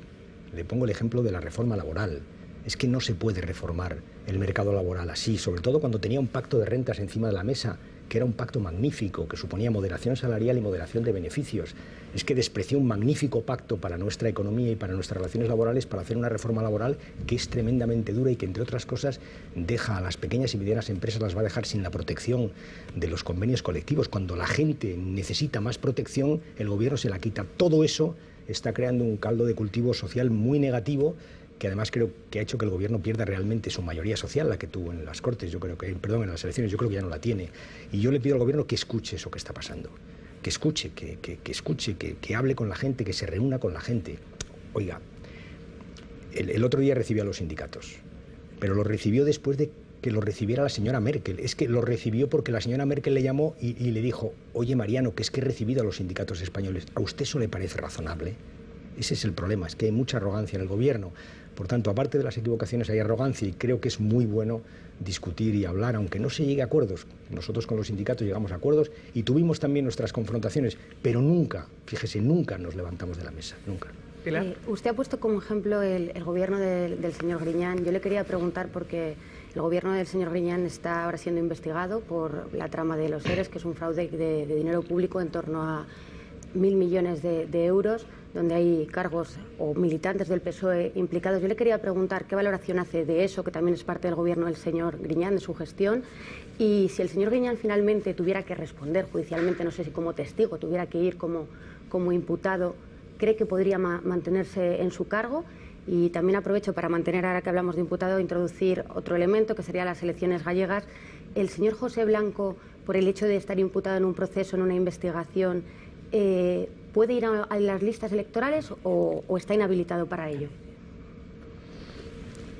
Le pongo el ejemplo de la reforma laboral. Es que no se puede reformar el mercado laboral así, sobre todo cuando tenía un pacto de rentas encima de la mesa, que era un pacto magnífico, que suponía moderación salarial y moderación de beneficios. Es que despreció un magnífico pacto para nuestra economía y para nuestras relaciones laborales para hacer una reforma laboral que es tremendamente dura y que, entre otras cosas, deja a las pequeñas y medianas empresas, las va a dejar sin la protección de los convenios colectivos. Cuando la gente necesita más protección, el gobierno se la quita. Todo eso está creando un caldo de cultivo social muy negativo, que además creo que ha hecho que el gobierno pierda realmente su mayoría social, la que tuvo en las Cortes, en las elecciones, yo creo que ya no la tiene. Y yo le pido al gobierno que escuche eso que está pasando, que escuche, que hable con la gente, que se reúna con la gente. Oiga, el otro día recibió a los sindicatos, pero lo recibió después de que lo recibiera la señora Merkel. Es que lo recibió porque la señora Merkel le llamó y le dijo: oye, Mariano, que es que he recibido a los sindicatos españoles. ¿A usted eso le parece razonable? Ese es el problema, es que hay mucha arrogancia en el gobierno. Por tanto, aparte de las equivocaciones hay arrogancia y creo que es muy bueno discutir y hablar, aunque no se llegue a acuerdos. Nosotros con los sindicatos llegamos a acuerdos y tuvimos también nuestras confrontaciones, pero nunca, fíjese, nunca nos levantamos de la mesa, nunca. Usted ha puesto como ejemplo el gobierno del señor Griñán. Yo le quería preguntar porque el gobierno del señor Griñán está ahora siendo investigado por la trama de los ERES, que es un fraude de dinero público en torno a 1.000 millones de euros, donde hay cargos o militantes del PSOE implicados. Yo le quería preguntar qué valoración hace de eso, que también es parte del gobierno del señor Griñán, de su gestión, y si el señor Griñán finalmente tuviera que responder judicialmente, no sé si como testigo, tuviera que ir como imputado, ¿cree que podría mantenerse en su cargo? Y también aprovecho para mantener, ahora que hablamos de imputado, introducir otro elemento que sería las elecciones gallegas. El señor José Blanco, por el hecho de estar imputado en un proceso, en una investigación, ¿puede ir a las listas electorales o está inhabilitado para ello?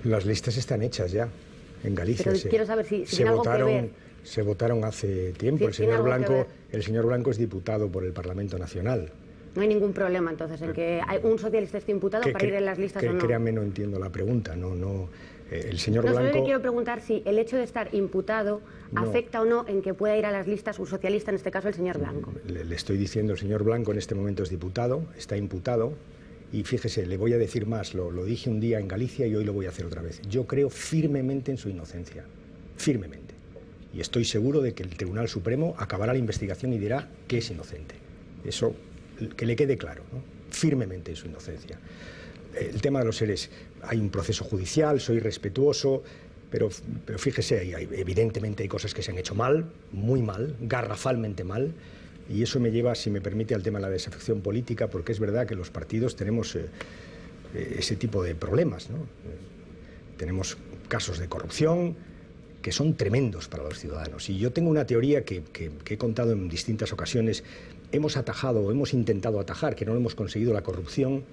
Las listas están hechas ya en Galicia. Pero quiero saber si tiene algo que ver. Se votaron hace tiempo. Sí, El señor Blanco es diputado por el Parlamento Nacional. No hay ningún problema, entonces, en que un socialista esté imputado para ir en las listas o no. Créame, no entiendo la pregunta. El señor Blanco... Solo le quiero preguntar si el hecho de estar imputado afecta o no en que pueda ir a las listas un socialista, en este caso el señor Blanco. Le estoy diciendo, el señor Blanco en este momento es diputado, está imputado, y fíjese, le voy a decir más, lo dije un día en Galicia y hoy lo voy a hacer otra vez. Yo creo firmemente en su inocencia, firmemente. Y estoy seguro de que el Tribunal Supremo acabará la investigación y dirá que es inocente. Eso... que le quede claro, ¿no? Firmemente en su inocencia. El tema de los seres, hay un proceso judicial, soy respetuoso, pero fíjese, evidentemente hay cosas que se han hecho mal, muy mal, garrafalmente mal, y eso me lleva, si me permite, al tema de la desafección política, porque es verdad que los partidos tenemos ese tipo de problemas, ¿no? Tenemos casos de corrupción que son tremendos para los ciudadanos. Y yo tengo una teoría que he contado en distintas ocasiones. Hemos atajado, o hemos intentado atajar, que no lo hemos conseguido, la corrupción,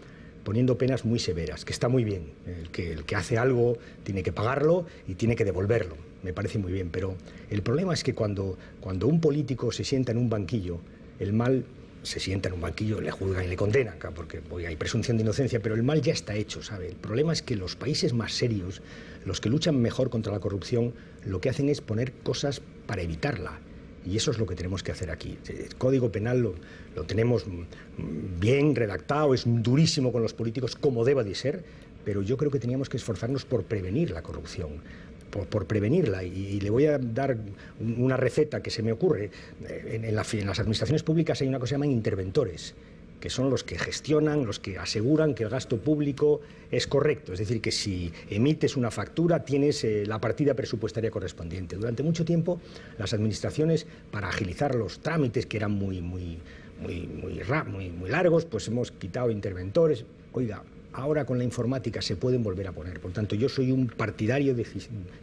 poniendo penas muy severas, que está muy bien. El que hace algo tiene que pagarlo y tiene que devolverlo. Me parece muy bien, pero el problema es que cuando un político se sienta en un banquillo, el mal se sienta en un banquillo, le juzgan y le condenan, porque hay presunción de inocencia, pero el mal ya está hecho, ¿sabe? El problema es que los países más serios, los que luchan mejor contra la corrupción, lo que hacen es poner cosas para evitarla. Y eso es lo que tenemos que hacer aquí. El Código Penal lo tenemos bien redactado, es durísimo con los políticos, como deba de ser, pero yo creo que teníamos que esforzarnos por prevenir la corrupción, por prevenirla. Y le voy a dar una receta que se me ocurre. En las administraciones públicas hay una cosa que se llaman interventores, que son los que gestionan, los que aseguran que el gasto público es correcto. Es decir, que si emites una factura tienes la partida presupuestaria correspondiente. Durante mucho tiempo las administraciones, para agilizar los trámites, que eran muy largos, pues hemos quitado interventores. Oiga, ahora con la informática se pueden volver a poner. Por tanto, yo soy un partidario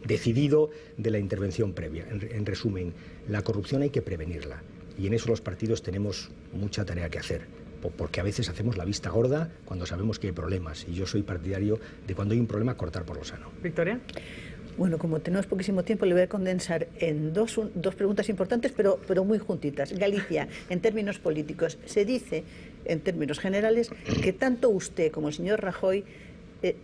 decidido de la intervención previa. En resumen, la corrupción hay que prevenirla. Y en eso los partidos tenemos mucha tarea que hacer, porque a veces hacemos la vista gorda cuando sabemos que hay problemas, y yo soy partidario de cuando hay un problema cortar por lo sano. Victoria. Bueno, como tenemos poquísimo tiempo, le voy a condensar en dos preguntas importantes, pero muy juntitas. Galicia, en términos políticos, se dice, en términos generales, que tanto usted como el señor Rajoy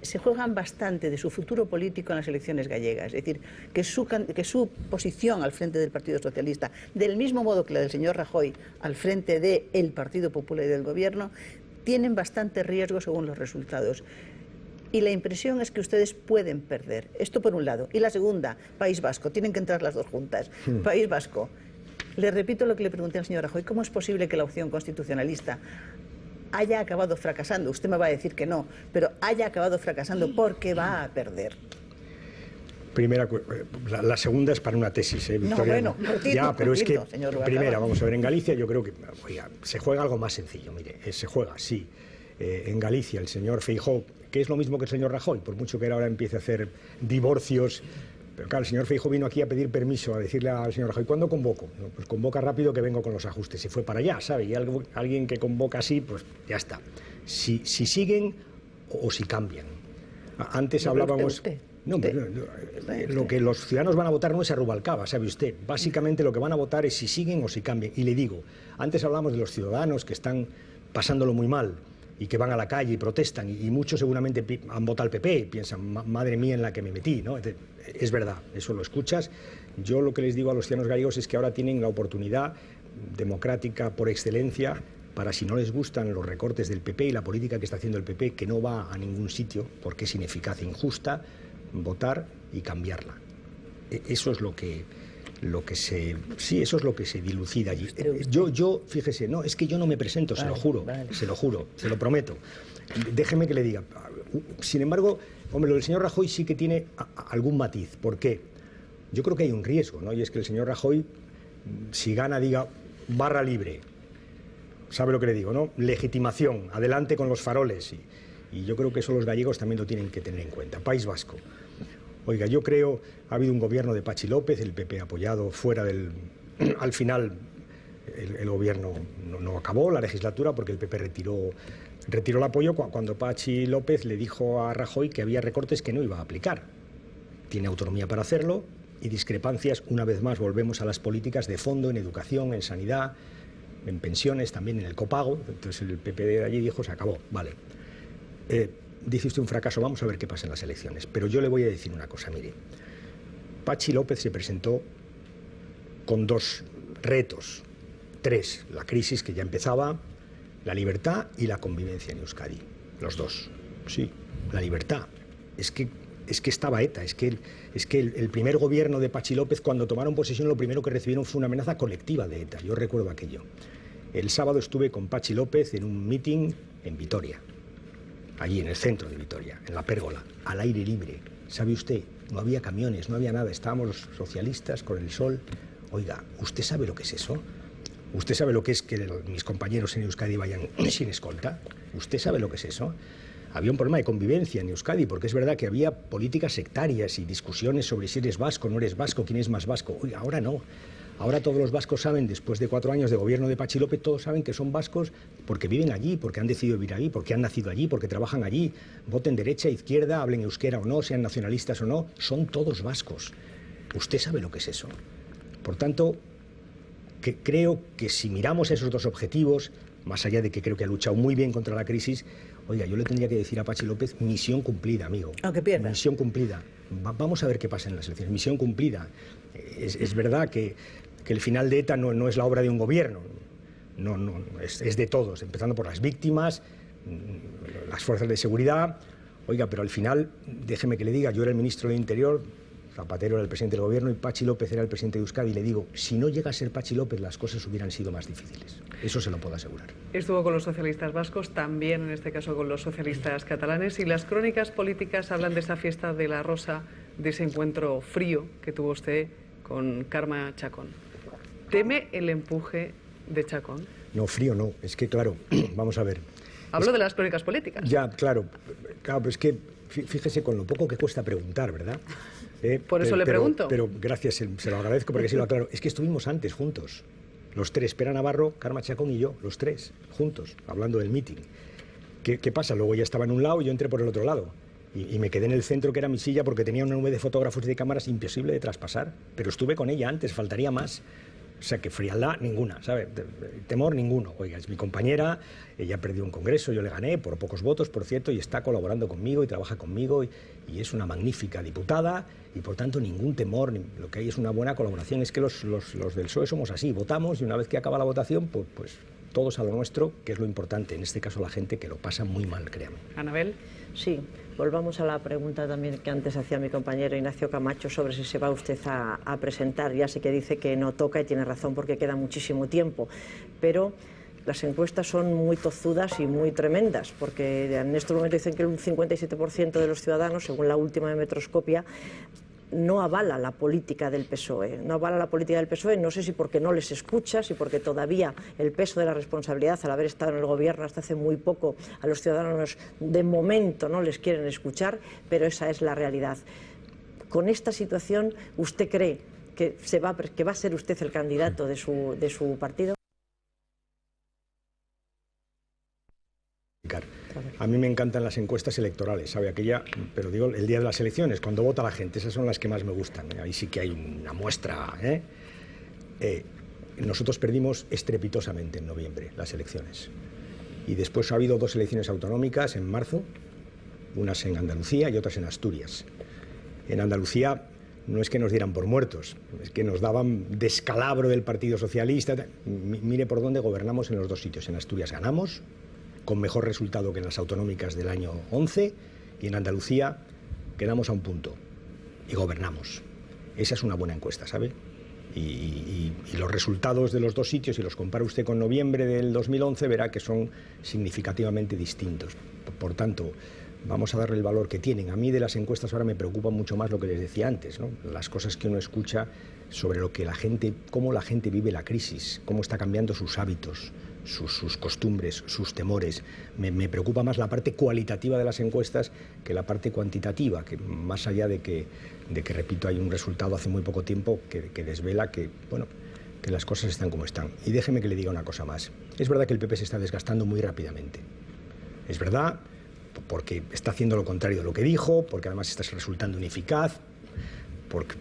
se juegan bastante de su futuro político en las elecciones gallegas. Es decir, que su posición al frente del Partido Socialista, del mismo modo que la del señor Rajoy al frente del Partido Popular y del Gobierno, tienen bastante riesgo según los resultados. Y la impresión es que ustedes pueden perder. Esto por un lado. Y la segunda, País Vasco. Tienen que entrar las dos juntas. País Vasco. Le repito lo que le pregunté al señor Rajoy. ¿Cómo es posible que la opción constitucionalista haya acabado fracasando? Usted me va a decir que no, pero haya acabado fracasando porque va a perder. Primera, la segunda es para una tesis, Victoria. No, bueno, ya, pero es que, primera, vamos a ver, en Galicia yo creo que, oiga, se juega algo más sencillo, mire, se juega, sí. En Galicia el señor Feijóo, que es lo mismo que el señor Rajoy, por mucho que él ahora empiece a hacer divorcios, pero claro, el señor Feijóo vino aquí a pedir permiso, a decirle al señor Rajoy, ¿cuándo convoco? No, pues convoca rápido que vengo con los ajustes. Y fue para allá, ¿sabe? Y alguien que convoca así, pues ya está. Si siguen o si cambian. Antes hablábamos... No, lo que los ciudadanos van a votar no es a Rubalcaba, sabe usted. Básicamente lo que van a votar es si siguen o si cambian. Y le digo, antes hablamos de los ciudadanos que están pasándolo muy mal. y que van a la calle y protestan, y muchos seguramente han votado al PP y piensan, madre mía en la que me metí, ¿no? Es verdad, eso lo escuchas. Yo lo que les digo a los ciudadanos gallegos es que ahora tienen la oportunidad democrática por excelencia para, si no les gustan los recortes del PP y la política que está haciendo el PP, que no va a ningún sitio porque es ineficaz e injusta, votar y cambiarla. Eso es lo que eso es lo que se dilucida allí. Yo, fíjese, no, es que yo no me presento, se lo juro, se lo prometo. Déjeme que le diga. Sin embargo, hombre, lo del señor Rajoy sí que tiene algún matiz. ¿Por qué? Yo creo que hay un riesgo, ¿no? Y es que el señor Rajoy, si gana, diga barra libre. ¿Sabe lo que le digo, no? Legitimación, adelante con los faroles. Y yo creo que eso los gallegos también lo tienen que tener en cuenta. País Vasco. Oiga, yo creo, ha habido un gobierno de Patxi López, el PP apoyado fuera del... Al final el gobierno no acabó la legislatura porque el PP retiró el apoyo cuando Patxi López le dijo a Rajoy que había recortes que no iba a aplicar. Tiene autonomía para hacerlo y discrepancias, una vez más volvemos a las políticas de fondo en educación, en sanidad, en pensiones, también en el copago. Entonces el PP de allí dijo, se acabó, vale. Dice usted un fracaso, vamos a ver qué pasa en las elecciones. Pero yo le voy a decir una cosa, mire. Patxi López se presentó con dos retos, tres: la crisis que ya empezaba, la libertad y la convivencia en Euskadi. Los dos. Sí, la libertad. Es que estaba ETA, es que el primer gobierno de Patxi López, cuando tomaron posesión, lo primero que recibieron fue una amenaza colectiva de ETA. Yo recuerdo aquello. El sábado estuve con Patxi López en un meeting en Vitoria. Allí en el centro de Vitoria, en la pérgola, al aire libre. ¿Sabe usted? No había camiones, no había nada, estábamos los socialistas con el sol. Oiga, ¿usted sabe lo que es eso? ¿Usted sabe lo que es que mis compañeros en Euskadi vayan sin escolta? ¿Usted sabe lo que es eso? Había un problema de convivencia en Euskadi, porque es verdad que había políticas sectarias y discusiones sobre si eres vasco, no eres vasco, quién es más vasco. Oiga, ahora no. Ahora todos los vascos saben, después de 4 años de gobierno de Patxi López, todos saben que son vascos porque viven allí, porque han decidido vivir allí, porque han nacido allí, porque trabajan allí, voten derecha, izquierda, hablen euskera o no, sean nacionalistas o no, son todos vascos. ¿Usted sabe lo que es eso? Por tanto, creo que si miramos esos dos objetivos, más allá de que creo que ha luchado muy bien contra la crisis, oiga, yo le tendría que decir a Patxi López, misión cumplida, amigo. Aunque pierda. Misión cumplida. Vamos a ver qué pasa en las elecciones. Misión cumplida. Es verdad que el final de ETA no es la obra de un gobierno, es de todos, empezando por las víctimas, las fuerzas de seguridad. Oiga, pero al final, déjeme que le diga, yo era el ministro del Interior, Zapatero era el presidente del gobierno y Patxi López era el presidente de Euskadi, y le digo, si no llega a ser Patxi López, las cosas hubieran sido más difíciles. Eso se lo puedo asegurar. Estuvo con los socialistas vascos, también en este caso con los socialistas catalanes, y las crónicas políticas hablan de esa fiesta de la Rosa, de ese encuentro frío que tuvo usted con Carme Chacón. ¿Teme el empuje de Chacón? No, frío no. Es que, claro, vamos a ver. Hablo de las crónicas políticas. Ya, claro, pero es que fíjese con lo poco que cuesta preguntar, ¿verdad? Por eso le pregunto. Pero gracias, se lo agradezco porque sí lo aclaro. Es que estuvimos antes juntos, los tres, Pere Navarro, Carme Chacón y yo, los tres, juntos, hablando del meeting. ¿Qué pasa? Luego ella estaba en un lado y yo entré por el otro lado. Y me quedé en el centro, que era mi silla, porque tenía una nube de fotógrafos y de cámaras imposible de traspasar. Pero estuve con ella antes, faltaría más. O sea, que frialdad ninguna, ¿sabe? Temor ninguno. Oiga, es mi compañera, ella perdió un congreso, yo le gané por pocos votos, por cierto, y está colaborando conmigo y trabaja conmigo, y es una magnífica diputada, y por tanto ningún temor, lo que hay es una buena colaboración. Es que los del PSOE somos así, votamos y una vez que acaba la votación, pues todos a lo nuestro, que es lo importante, en este caso la gente que lo pasa muy mal, créame. Anabel. Sí, volvamos a la pregunta también que antes hacía mi compañero Ignacio Camacho sobre si se va usted a presentar. Ya sé que dice que no toca y tiene razón porque queda muchísimo tiempo, pero las encuestas son muy tozudas y muy tremendas, porque en estos momentos dicen que un 57% de los ciudadanos, según la última de Metroscopia, no avala la política del PSOE. No avala la política del PSOE, no sé si porque no les escucha, si porque todavía el peso de la responsabilidad, al haber estado en el gobierno hasta hace muy poco, a los ciudadanos de momento no les quieren escuchar, pero esa es la realidad. Con esta situación, ¿usted cree que va a ser usted el candidato de su partido? A mí me encantan las encuestas electorales, ¿sabe? Aquella, pero digo, el día de las elecciones, cuando vota la gente, esas son las que más me gustan. Ahí sí que hay una muestra. Nosotros perdimos estrepitosamente en noviembre las elecciones. Y después ha habido 2 elecciones autonómicas en marzo, unas en Andalucía y otras en Asturias. En Andalucía no es que nos dieran por muertos, es que nos daban descalabro del Partido Socialista. Mire por dónde gobernamos en los 2 sitios. En Asturias ganamos, con mejor resultado que en las autonómicas del año 11, y en Andalucía quedamos a un punto y gobernamos. Esa es una buena encuesta, ¿sabe? Y los resultados de los 2 sitios, si los compara usted con noviembre del 2011, verá que son significativamente distintos. Por tanto, vamos a darle el valor que tienen. A mí de las encuestas ahora me preocupa mucho más lo que les decía antes, ¿no? Las cosas que uno escucha sobre lo que la gente, cómo la gente vive la crisis, cómo está cambiando sus hábitos, sus costumbres, sus temores. Me preocupa más la parte cualitativa de las encuestas que la parte cuantitativa, que más allá de que repito, hay un resultado hace muy poco tiempo que desvela que, bueno, que las cosas están como están. Y déjeme que le diga una cosa más. Es verdad que el PP se está desgastando muy rápidamente. Es verdad, porque está haciendo lo contrario de lo que dijo, porque además está resultando ineficaz,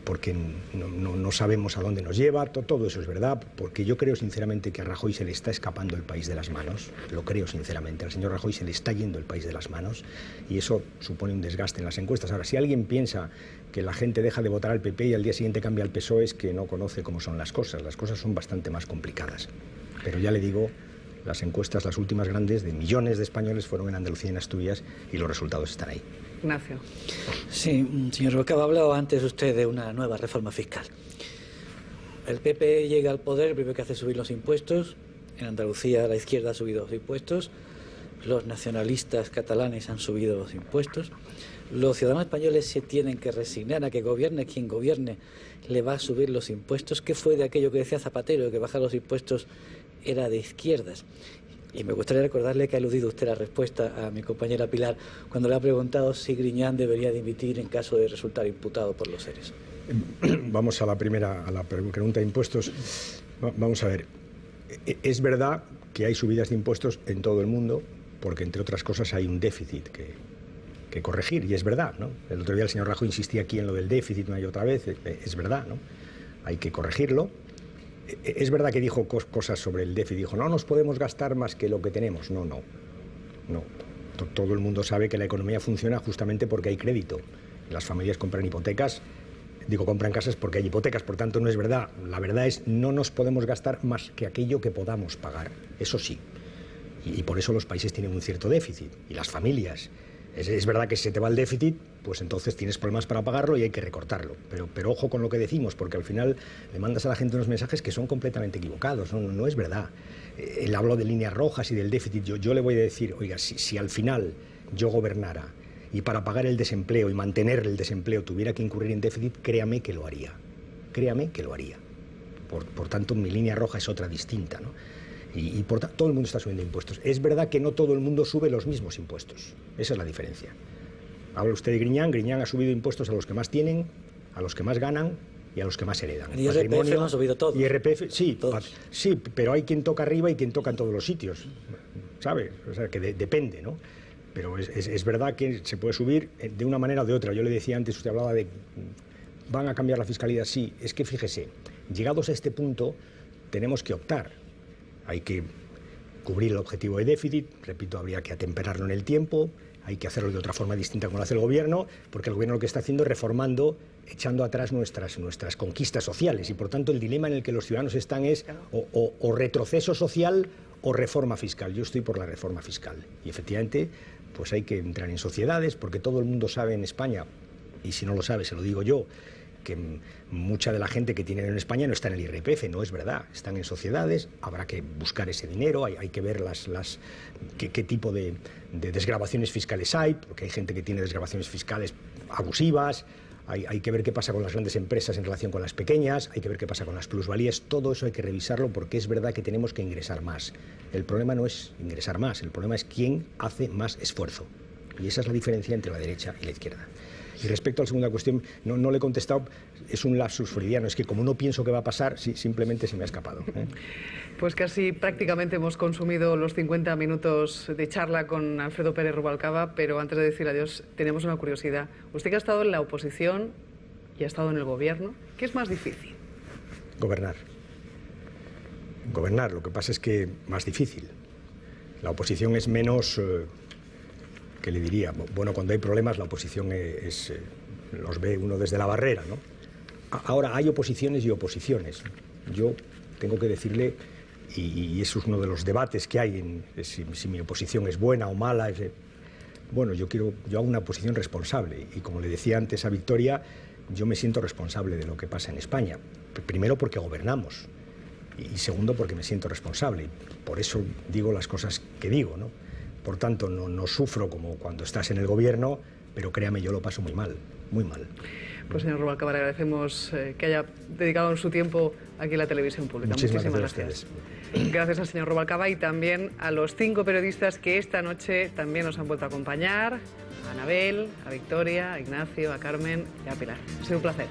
porque no sabemos a dónde nos lleva, todo eso es verdad, porque yo creo sinceramente que a Rajoy se le está escapando el país de las manos, lo creo sinceramente, al señor Rajoy se le está yendo el país de las manos y eso supone un desgaste en las encuestas. Ahora, si alguien piensa que la gente deja de votar al PP y al día siguiente cambia al PSOE, es que no conoce cómo son las cosas son bastante más complicadas, pero ya le digo, las encuestas, las últimas grandes, de millones de españoles fueron en Andalucía y en Asturias y los resultados están ahí. Ignacio. Sí, señor Rubalcaba, ha hablado antes usted de una nueva reforma fiscal. El PP llega al poder, el primero que hace es subir los impuestos. En Andalucía la izquierda ha subido los impuestos. Los nacionalistas catalanes han subido los impuestos. Los ciudadanos españoles se tienen que resignar a que gobierne quien gobierne, le va a subir los impuestos. ¿Qué fue de aquello que decía Zapatero, de que bajar los impuestos era de izquierdas? Y me gustaría recordarle que ha eludido usted la respuesta a mi compañera Pilar cuando le ha preguntado si Griñán debería dimitir en caso de resultar imputado por los seres. Vamos a la pregunta de impuestos. Vamos a ver. Es verdad que hay subidas de impuestos en todo el mundo porque, entre otras cosas, hay un déficit que corregir, y es verdad, ¿no? El otro día el señor Rajoy insistía aquí en lo del déficit una y otra vez, es verdad, ¿no? Hay que corregirlo. Es verdad que dijo cosas sobre el déficit, dijo, no nos podemos gastar más que lo que tenemos. No. Todo el mundo sabe que la economía funciona justamente porque hay crédito. Las familias compran hipotecas, compran casas porque hay hipotecas, por tanto no es verdad. La verdad es, no nos podemos gastar más que aquello que podamos pagar, eso sí. Y por eso los países tienen un cierto déficit, y las familias. Es verdad que si se te va el déficit, pues entonces tienes problemas para pagarlo y hay que recortarlo. Pero ojo con lo que decimos, porque al final le mandas a la gente unos mensajes que son completamente equivocados. No es verdad. Él habló de líneas rojas y del déficit. Yo le voy a decir, oiga, si al final yo gobernara y para pagar el desempleo y mantener el desempleo tuviera que incurrir en déficit, créame que lo haría. Créame que lo haría. Por tanto, mi línea roja es otra distinta, ¿no? Y todo el mundo está subiendo impuestos. Es verdad que no todo el mundo sube los mismos impuestos. Esa es la diferencia. Habla usted de Griñán. Griñán ha subido impuestos a los que más tienen, a los que más ganan y a los que más heredan. Y IRPF lo han subido todos. IRPF, sí, todos. Sí, pero hay quien toca arriba y quien toca en todos los sitios, ¿sabe? O sea, que depende, ¿no? Pero es verdad que se puede subir de una manera o de otra. Yo le decía antes, usted hablaba de ¿van a cambiar la fiscalidad? Sí, es que fíjese, llegados a este punto tenemos que optar. Hay que cubrir el objetivo de déficit, repito, habría que atemperarlo en el tiempo, hay que hacerlo de otra forma distinta como lo hace el gobierno, porque el gobierno lo que está haciendo es reformando, echando atrás nuestras conquistas sociales, y por tanto el dilema en el que los ciudadanos están es o retroceso social o reforma fiscal. Yo estoy por la reforma fiscal, y efectivamente pues hay que entrar en sociedades, porque todo el mundo sabe en España, y si no lo sabe se lo digo yo, que mucha de la gente que tiene en España no está en el IRPF, no es verdad, están en sociedades, habrá que buscar ese dinero, hay que ver qué tipo de desgravaciones fiscales hay, porque hay gente que tiene desgravaciones fiscales abusivas, hay que ver qué pasa con las grandes empresas en relación con las pequeñas, hay que ver qué pasa con las plusvalías, todo eso hay que revisarlo porque es verdad que tenemos que ingresar más. El problema no es ingresar más, el problema es quién hace más esfuerzo, y esa es la diferencia entre la derecha y la izquierda. Y respecto a la segunda cuestión, no le he contestado, es un lapsus freudiano, es que como no pienso que va a pasar, simplemente se me ha escapado. Pues casi prácticamente hemos consumido los 50 minutos de charla con Alfredo Pérez Rubalcaba, pero antes de decir adiós, tenemos una curiosidad. Usted que ha estado en la oposición y ha estado en el gobierno, ¿qué es más difícil? Gobernar. Gobernar, lo que pasa es que más difícil. La oposición es menos, ¿qué le diría? Bueno, cuando hay problemas la oposición los ve uno desde la barrera, ¿no? Ahora, hay oposiciones y oposiciones. Yo tengo que decirle, y eso es uno de los debates que hay, si mi oposición es buena o mala. Bueno, yo hago una oposición responsable, y como le decía antes a Victoria, yo me siento responsable de lo que pasa en España. Primero porque gobernamos, y segundo porque me siento responsable. Por eso digo las cosas que digo, ¿no? Por tanto, no sufro como cuando estás en el gobierno, pero créame, yo lo paso muy mal, muy mal. Pues señor Rubalcaba, le agradecemos que haya dedicado su tiempo aquí en la televisión pública. Muchísimas gracias. Gracias al señor Rubalcaba y también a los 5 periodistas que esta noche también nos han vuelto a acompañar, a Anabel, a Victoria, a Ignacio, a Carmen y a Pilar. Ha sido un placer.